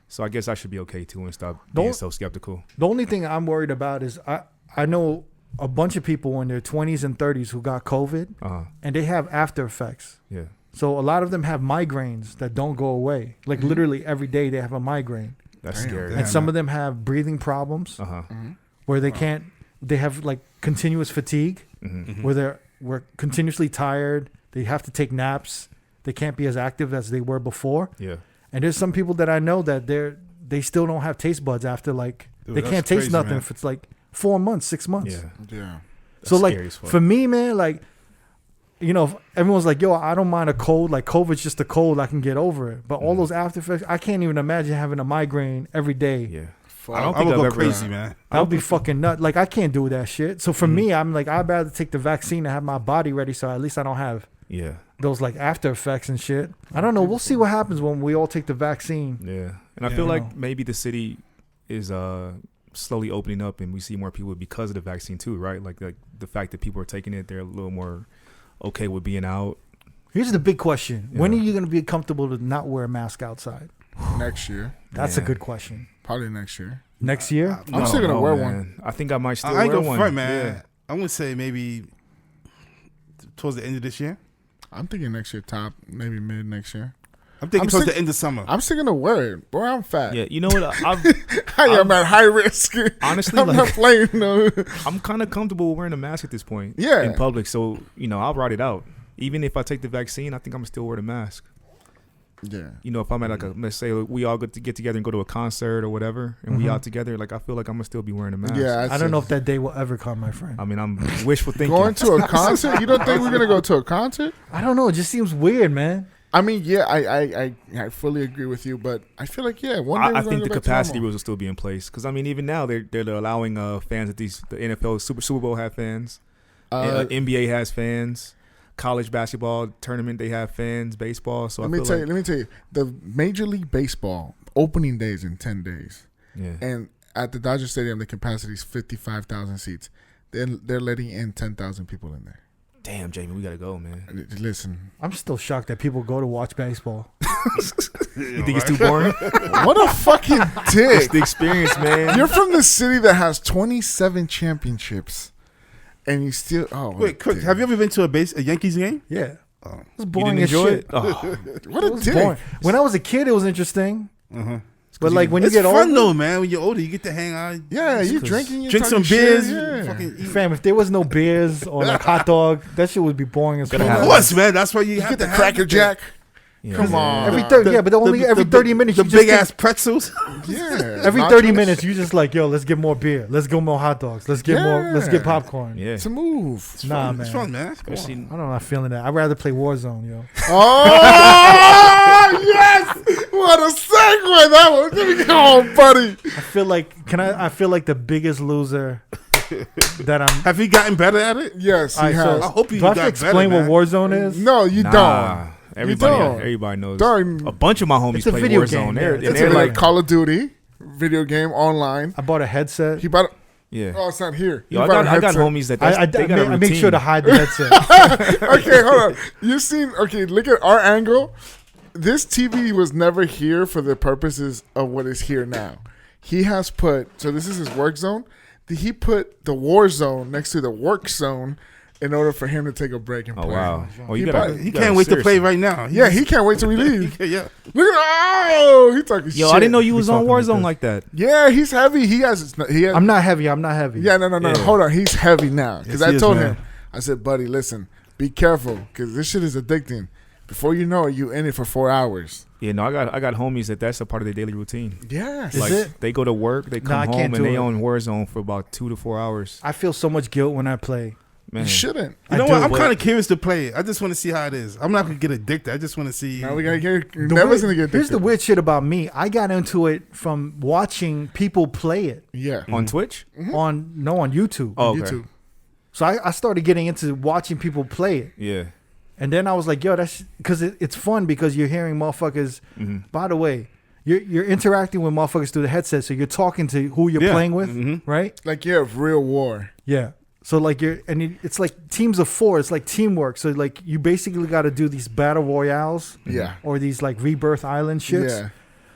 So I guess I should be okay too and stop being Don't- so skeptical. The only thing I'm worried about is I know a bunch of people in their 20s and 30s who got COVID and they have after effects. Yeah. So a lot of them have migraines that don't go away. Like literally every day they have a migraine. That's Damn, scary. damn. And some of them have breathing problems where they can't, they have like continuous fatigue where we're continuously tired. They have to take naps. They can't be as active as they were before. Yeah. And there's some people that I know that they still don't have taste buds after like, Dude, they that's can't taste crazy, nothing man. if it's like 4 months, 6 months. Yeah. Yeah. So That's like scary as fuck. for me, man, like, you know, if everyone's like, yo, I don't mind a cold. Like COVID's just a cold. I can get over it. But all those after effects, I can't even imagine having a migraine every day. Yeah. Fuck. I don't I think would I've go ever crazy, man. That would be fucking nut. Like I can't do that shit. So for me, I'm like, I'd rather take the vaccine and have my body ready, so at least I don't have Yeah. those like after effects and shit. I don't know. We'll see what happens when we all take the vaccine. Yeah. And I Yeah. feel You like know. maybe the city is slowly opening up, and we see more people because of the vaccine too, right? Like the fact that people are taking it, they're a little more okay with being out. Here's the big question: Yeah. when are you going to be comfortable to not wear a mask outside? Next year. That's a Man. good question. Probably next year. Next year? I'm still gonna wear man. one. I think I might still I ain't wear gonna one. front, man. Yeah. I'm gonna say maybe towards the end of this year. I'm thinking next year top, maybe mid next year. I'm thinking I'm towards sick- the end of summer. I'm still gonna wear it. Boy, I'm fat. Yeah, you know what? I am at high risk. Honestly, I'm like, not playing. No. I'm kind of comfortable wearing a mask at this point. Yeah. In public, so I'll ride it out. Even if I take the vaccine, I think I'm gonna still wear the mask. Yeah. If I'm at like let's say we all get together and go to a concert or whatever, and we out together, like I feel like I'm gonna still be wearing a mask. Yeah. I don't know if that day will ever come, my friend. I mean, I'm wishful thinking. Going to a concert? You don't think we're gonna go to a concert? I don't know. It just seems weird, man. I mean, yeah, I fully agree with you, but I feel like one day I we're think gonna the go back to capacity normal. rules will still be in place because I mean, even now they're allowing fans at the NFL Super Bowl have fans, NBA has fans, college basketball tournament they have fans, baseball. So Let me tell you, the Major League Baseball opening day is in 10 days, yeah. and at the Dodger Stadium, the capacity is 55,000 seats. They're letting in 10,000 people in there. Damn, Jamie, we gotta go, man. Listen, I'm still shocked that people go to watch baseball. You think it's too boring? what a fucking dick! It's the experience, man. You're from the city that has 27 championships, and you still Wait, quick, have you ever been to a Yankees game? Yeah. Oh. It was You boring didn't as enjoy shit. it? Oh, what It a was dick? boring. When I was a kid, it was interesting. Uh-huh. But like when you It's get fun older, though, man. When you're older, you get to hang out, Yeah, you drinking, you drink some talking beers, shit, yeah. fucking eat. fam, if there was no beers or like hot dog, that shit would be boring as fuck. Gotta Of have course, man. That's why you You have get to the have Cracker Jack. yeah, Come man. on. But only every 30 minutes. The you just big get- ass pretzels. Yeah. Every nachos. 30 minutes, you just like, yo, let's get more beer. Let's get more hot dogs. Let's get more. Let's get Yeah. popcorn. Yeah. It's a move. Nah, It's man. fun, man. Especially I don't know. I'm feeling that. I'd rather play Warzone, yo. Oh yes! What a segue that was. Give me on, buddy. I feel like I feel like the biggest loser that I'm. Have you gotten better at it? Yes, All he right, has. I hope you do I have to got explain better, what Warzone is? No, you don't. Everybody knows. Dog, A bunch of my homies It's a play video Warzone. game, They're, yeah. and it's they're like like, Call of Duty video game online. I bought a headset. He bought. yeah. Oh, it's not here. Yo, He I bought a got headset. homies that they got a I make routine. sure to hide the headset. Okay, hold on. You seen? Okay, look at our angle. This TV was never here for the purposes of what is here now. He has put. So this is his work zone. He put the war zone next to the work zone in order for him to take a break and Oh play. wow. Oh, you He got. bought- He can't wait to play right now. Yeah, he can't wait till we leave. Yeah. Look at he talking shit. Yo, I didn't know you was on talking like Warzone this. like that. Yeah, he's heavy. He has. I'm not heavy. I'm not heavy. Yeah, no. Yeah. Hold on. He's heavy now. Because Yes, he I is, told man. him, I said, buddy, listen, be careful because this shit is addicting. Before you know it, you in it for 4 hours. Yeah, no, I got homies that's a part of their daily routine. Yes. Is Like it? they go to work, they Nah, come I home, can't and do they it. on Warzone for about 2 to 4 hours. I feel so much guilt when I play. Man, You shouldn't. You know I what? do, I'm but- kind of curious to play it. I just want to see how it is. I'm not gonna get addicted. I just want to see. Now we gotta get. The Never's weird- gonna get. Here's the addicted. weird shit about me. I got into it from watching people play it Yeah. on Twitch. on YouTube. Oh, okay. YouTube. So I started getting into watching people play it. Yeah. And then I was like, yo, that's because it's fun because you're hearing motherfuckers. By the way, you're interacting with motherfuckers through the headset, so you're talking to who you're Yeah. playing with, right? Like you have real war. Yeah. So like it's like teams of 4. It's like teamwork. So like you basically got to do these battle royales, Yeah. or these like rebirth island shits. Yeah.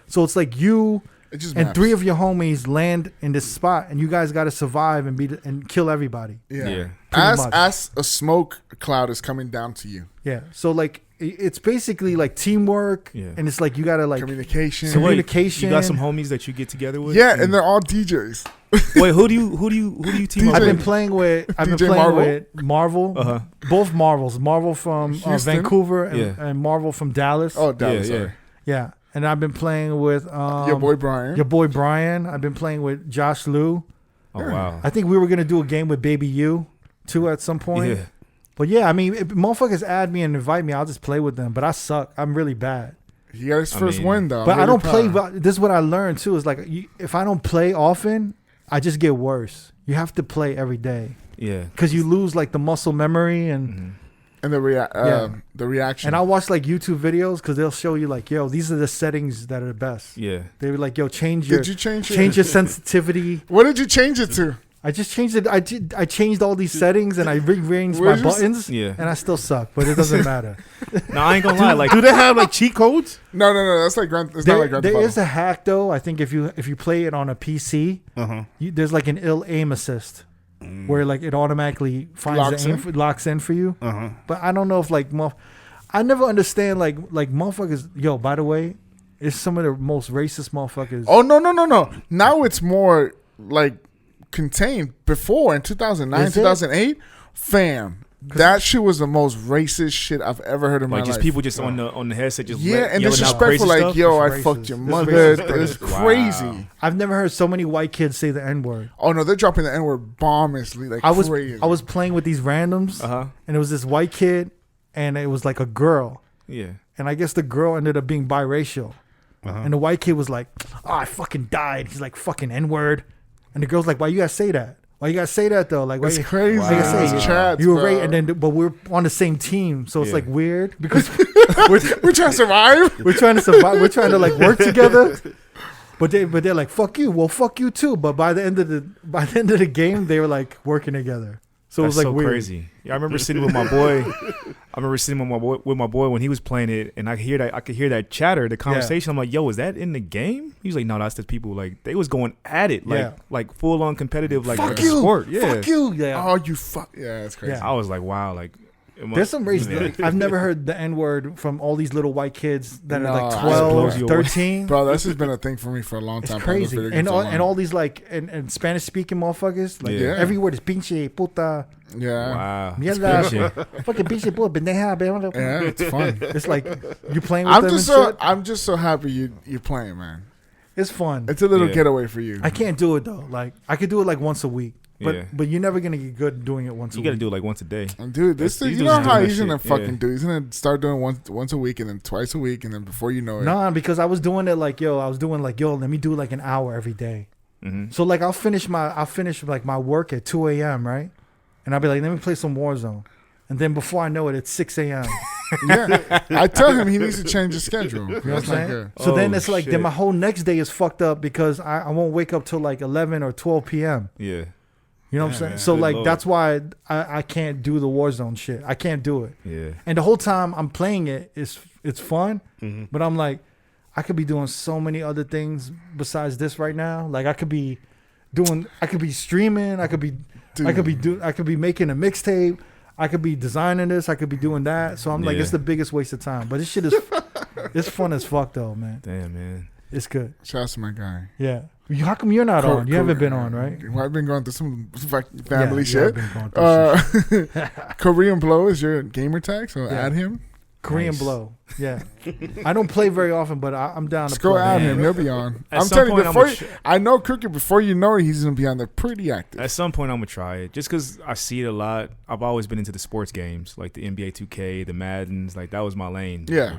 So it's like you It just and maps. 3 of your homies land in this spot, and you guys got to survive and kill everybody. Yeah. Yeah. Pretty As much. as a smoke cloud is coming down to you. Yeah. So like it's basically like teamwork, Yeah. and it's like you got to like Communication. So wait, communication. you got some homies that you get together with? Yeah, and they're all DJs. Wait, who do you team up I've been with? playing with DJ Marvel? Marvel, Uh-huh. both Marvels, Marvel from Houston? Vancouver and, Yeah. and Marvel from Dallas. Oh, Dallas. yeah. Sorry. Yeah, and I've been playing with Your boy Brian. your boy Brian. I've been playing with Josh Liu. Oh wow. I think we were gonna do a game with Baby U too at some point. Yeah. But yeah, I mean, if motherfuckers add me and invite me, I'll just play with them. But I suck. I'm really bad. He got his I first mean- win though. But I'm I don't really play. proud. This is what I learned too. Is like if I don't play often, I just get worse. You have to play every day Yeah. because you lose like the muscle memory and. And the reaction. And I watch like YouTube videos because they'll show you like, yo, these are the settings that are the best. Yeah. They were like, yo, change Did you change your sensitivity. What did you change it to? I just changed it. I changed all these settings and I rearranged Where's my your buttons. Yeah. And I still suck, but it doesn't matter. No, I ain't gonna lie. Like, Do they have like cheat codes? No. That's like Grand. It's not like Grand Theft There Auto. is a hack though. I think if you play it on a PC, there's like an ill aim assist where like it automatically finds locks in for you. But I don't know if like I never understand like motherfuckers. Yo, by the way, it's some of the most racist motherfuckers. Oh no. Now it's more like contained. Before in 2009, Is it? 2008, fam. That shit was the most racist shit I've ever heard in my like life. just people just on the headset just Yeah, and yelling out disrespectful, crazy like, stuff. yo, It's I racist. fucked your It's mother. racist. It's Wow. crazy. I've never heard so many white kids say the N word. Oh no, they're dropping the N word bombishly, like I was crazy. playing with these randoms, Uh-huh. and it was this white kid, and it was like a girl, Yeah. and I guess the girl ended up being biracial, and the white kid was like, "Oh, I fucking died." He's like, "Fucking N word," and the girl's like, "Why you gotta say that? Why you gotta say that though? Like, why It's you, crazy. why you gotta say It's it? chats, You were bro. right, and then but we're on the same team, so it's Yeah. like weird because We're trying to survive. we're trying to survive. We're trying to like work together. But they're like, fuck you. Well, fuck you too. But by the end of the game, they were like working together. So That's it was like so weird. crazy. Yeah, I remember sitting with my boy. with my boy when he was playing it, and I could hear that chatter, the conversation. I'm like, yo, is that in the game? He was like, no, that's the people. Like they was going at it, like Yeah. like full on competitive, like Fuck you. sport. Yeah. Fuck you. Yeah. Oh, you fuck. Yeah, that's crazy. Yeah. I was like, wow, like There's some race. Yeah. I've never heard the N word from all these little white kids that No, are like I 12, blows you away. 13. Bro, that's just been a thing for me for a long It's time. playing those crazy. video games And online. all these like and Spanish speaking motherfuckers. Like Yeah. every word is pinche, puta, Yeah. Wow. mierda, That's crazy. fucking pinche, puta, pendeja, blah. Yeah, it's fun. It's like you playing with I'm them just and shit. I'm just so happy you're playing, man. It's fun. It's a little Yeah. getaway for you. I can't do it though. Like I could do it like once a week, but Yeah. but you're never gonna get good doing it once You a gotta week. do it like once a day. And dude, this These you dudes know is how doing he's that gonna shit, fucking yeah. do. He's gonna start doing once a week and then twice a week and then before you know it. Nah, because I was doing it like let me do like an hour every day. Mm-hmm. So like I'll finish like my work at 2 a.m. right, and I'll be like, let me play some Warzone, and then before I know it, it's 6 a.m. Yeah, I tell him he needs to change his schedule. You know what I'm saying? Good. So then Oh, it's like then shit. my whole next day is fucked up because I won't wake up till like 11 or 12 p.m. Yeah. You know what I'm saying? So Good like Lord. that's why I can't do the Warzone shit. I can't do it. Yeah. And the whole time I'm playing it, it's fun, but I'm like, I could be doing so many other things besides this right now. Like I could be streaming. I could be making a mixtape. I could be designing this. I could be doing that. So I'm like, Yeah. it's the biggest waste of time. But this shit is, it's fun as fuck though, man. Damn, man. It's good. Shout out to my guy. Yeah. How come you're not on? You haven't been on, right? Well, I've been going through some family Yeah, I've shit. been going through shit. Korean Blow is your gamer tag, so Yeah. add him. Korean Nice. Blow. Yeah. I don't play very often, but I'm down to Just go play. add Man. him. He'll be on. At I'm some telling you, point, before I know Crooked, before you know it, he's gonna be on there pretty active. At some point, I'm gonna try it just because I see it a lot. I've always been into the sports games, like the NBA 2K, the Maddens. Like that was my lane. Yeah.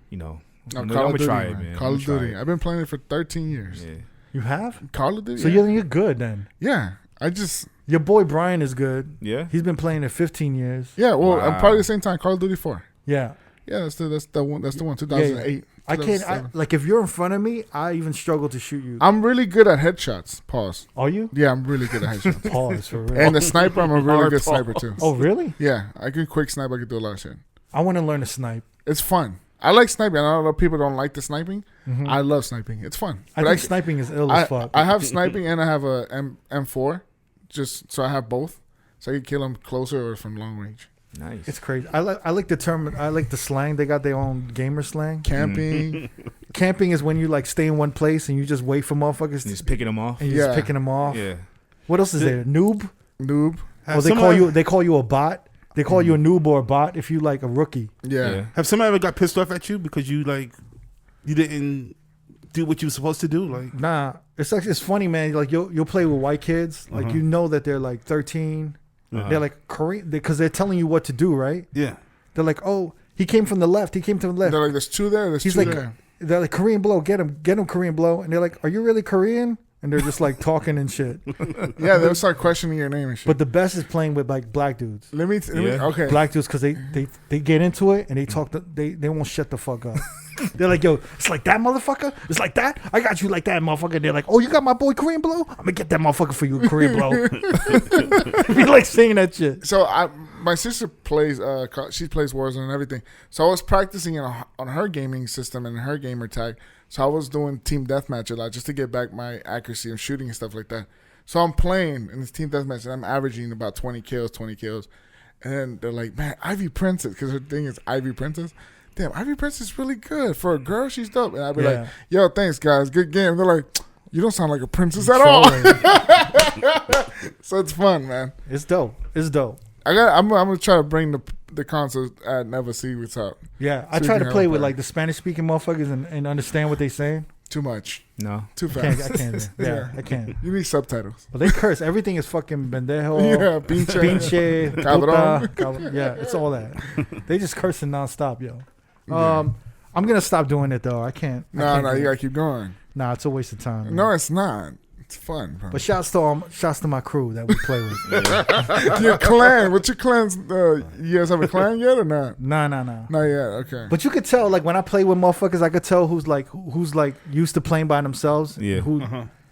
You know, No, I'm Call gonna of Duty, try it, man. man. Call I'm of gonna Duty. try it. I've been playing it for 13 years. Yeah. You have? Call of Duty. So yeah. you're good then. Yeah. I just Your boy Brian is good. Yeah. He's been playing it 15 years. yeah. Well, I'm Wow. probably the same time. Call of Duty 4. Yeah. Yeah, that's the one. 2008. I can't. 2007. Like if you're in front of me, I even struggle to shoot you. I'm really good at headshots. Pause. Are you? Yeah, I'm really good at headshots. Pause for real. And the sniper, I'm a really good sniper too. Oh really? Yeah, I can quick snipe. I can do a lot of shit. I want to learn to snipe. It's fun. I like sniping. I know a lot of people don't like the sniping. I love sniping. It's fun. I But think sniping is ill as fuck. I have sniping and I have a M4, just so I have both, so I can kill them closer or from long range. Nice. It's crazy. I like the term. I like the slang. They got their own gamer slang. Camping. Camping is when you like stay in one place and you just wait for motherfuckers Just picking them off. and you're Yeah. just picking them off. Yeah. What else is there? Noob. Noob. Or they call you a bot. They call you a noob or a bot if you like a rookie. Yeah. Have somebody ever got pissed off at you because you didn't do what you were supposed to do? Like, Nah, it's funny, man. Like you'll play with white kids. Like you know that they're like 13. They're like Korean because they're telling you what to do, right? yeah. They're like, oh, he came from the left. He came to the left. They're like, there's two there. There's He's two like, there. they're like Korean Blow. Get him Korean Blow. And they're like, are you really Korean? and they're just like talking and shit. Yeah, they'll start questioning your name and shit. But the best is playing with like black dudes. let me okay. Black dudes, because they get into it and they talk. They won't shut the fuck up. They're like, yo, it's like that, motherfucker. It's like that. I got you like that, motherfucker. They're like, oh, you got my boy Korean Blow. I'm gonna get that motherfucker for you, Korean Blow. Be like saying that shit. So my sister plays. She plays Warzone and everything. So I was practicing on her gaming system and her gamer tag. So I was doing team deathmatch a lot just to get back my accuracy of shooting and stuff like that. So I'm playing in this team deathmatch and I'm averaging about 20 kills. And then they're like, man, Ivy Princess, because her thing is Ivy Princess. Damn, Ivy Princess is really good. For a girl, she's dope. And I'd be like, yo, thanks, guys. Good game. They're like, you don't sound like a princess at all. So it's fun, man. It's dope. I'm gonna try to bring the consoles at Never See what's up. Yeah, I try to play with like the Spanish speaking motherfuckers and understand what they saying. Too much. No. Too fast. I can't. Yeah, I can't. You need subtitles. But they curse. Everything is fucking pendejo. Yeah, pinche, puta, yeah, it's all that. They just cursing nonstop, yo. I'm gonna stop doing it though. I can't. No, you gotta keep going. Nah, it's a waste of time. Man. No, it's not. It's fun, bro. But shouts to my crew that we play with. Your clan. What's your clan's? You guys have a clan yet or not? Nah. Not yet. Okay. But you could tell, like when I play with motherfuckers, I could tell who's like used to playing by themselves. Yeah.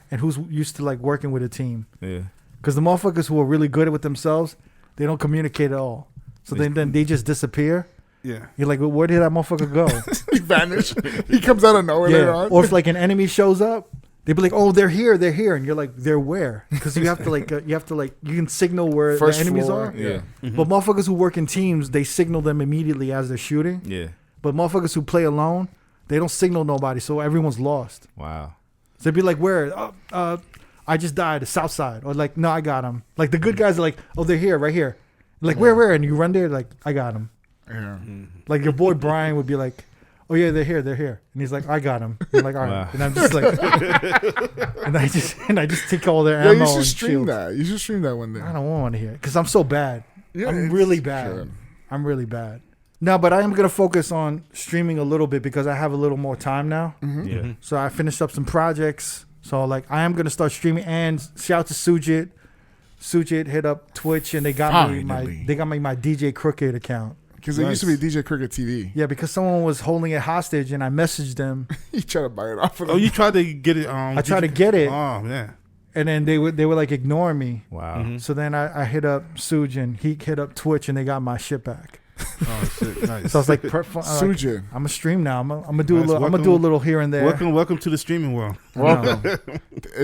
And who's used to like working with a team. Yeah. Because the motherfuckers who are really good with themselves, they don't communicate at all. So then they just disappear. Yeah. You're like, well, where did that motherfucker go? He vanished. He comes out of nowhere later on. Or if like an enemy shows up, they'd be like, oh, they're here, and you're like, they're where? Because you have to like you can signal where First the enemies floor. are. Yeah. But motherfuckers who work in teams, they signal them immediately as they're shooting. Yeah. But motherfuckers who play alone, they don't signal nobody, so everyone's lost. Wow. So they'd be like, where? I just died, the south side. Or like, no, I got him. Like the good guys are like, oh, they're here, right here. Like, where? And you run there, like, I got him. Yeah. Like your boy Brian would be like, oh yeah, they're here. And he's like, I got him. You're like, all right. Wow. And I'm just like, and I just take all their ammo. Yeah, you should and stream shields. that. You should stream that one day. I don't want to hear it because I'm so bad. Yeah, I'm it's really bad. good. I'm really bad. No, but I am gonna focus on streaming a little bit because I have a little more time now. Yeah. So I finished up some projects. So like I am gonna start streaming. And shout to Sujit. Sujit hit up Twitch and they got me my DJ Crooked account. Because it used to be DJ Cricket TV. Yeah, because someone was holding it hostage and I messaged them. He tried to buy it off of them. Oh, you tried to get it? I tried to get it. Oh, yeah. And then they were like ignoring me. Wow. So then I hit up Suj and he hit up Twitch and they got my shit back. Oh, shit. Nice. So I was like, Sujin. I'm gonna stream now. I'm gonna do Nice. a little. I'm gonna do a little here and there. Welcome to the streaming world. Welcome.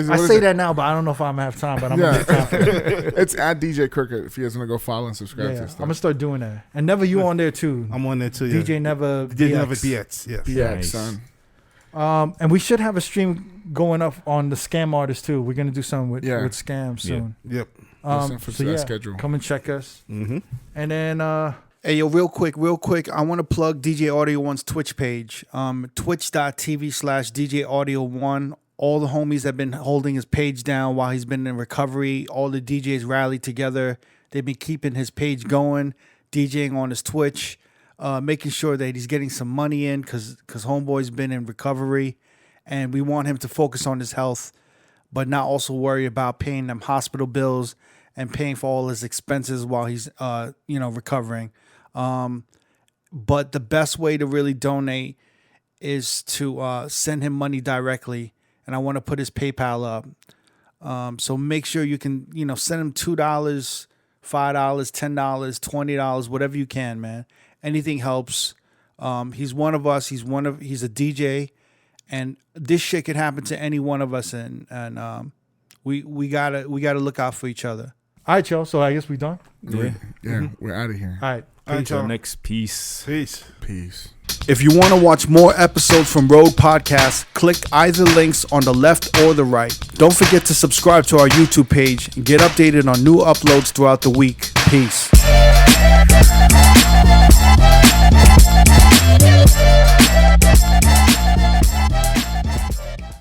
I say that now, but I don't know if I'm gonna have time. But I'm gonna make time for it. It's at DJ Cricket if you guys want to go follow and subscribe to Yeah, his I'm stuff. gonna start doing that. And Never you on there too. I'm on there too. Yeah. DJ Never. DJ DX. Never BX. Yes. Yeah, Nice. son. And we should have a stream going up on the Scam Artist too. We're gonna do something with Scam soon. Yep. Listen for that schedule. Come and check us. Mm-hmm. And then hey yo, real quick, I want to plug DJ Audio One's Twitch page. Twitch.tv/DJ Audio One. All the homies have been holding his page down while he's been in recovery. All the DJs rallied together. They've been keeping his page going, DJing on his Twitch, making sure that he's getting some money in because homeboy's been in recovery, and we want him to focus on his health, but not also worry about paying them hospital bills and paying for all his expenses while he's recovering. But the best way to really donate is to send him money directly, and I want to put his PayPal up. So make sure you can send him $2, $5, $10, $20, whatever you can, man. Anything helps. He's one of us. He's a DJ, and this shit could happen to any one of us, and we gotta look out for each other. All right, y'all. So I guess we done. Yeah. We're out of here. All right. Until next piece. Peace. If you want to watch more episodes from R.O.A.D Podcast, click either links on the left or the right. Don't forget to subscribe to our YouTube page and get updated on new uploads throughout the week. Peace.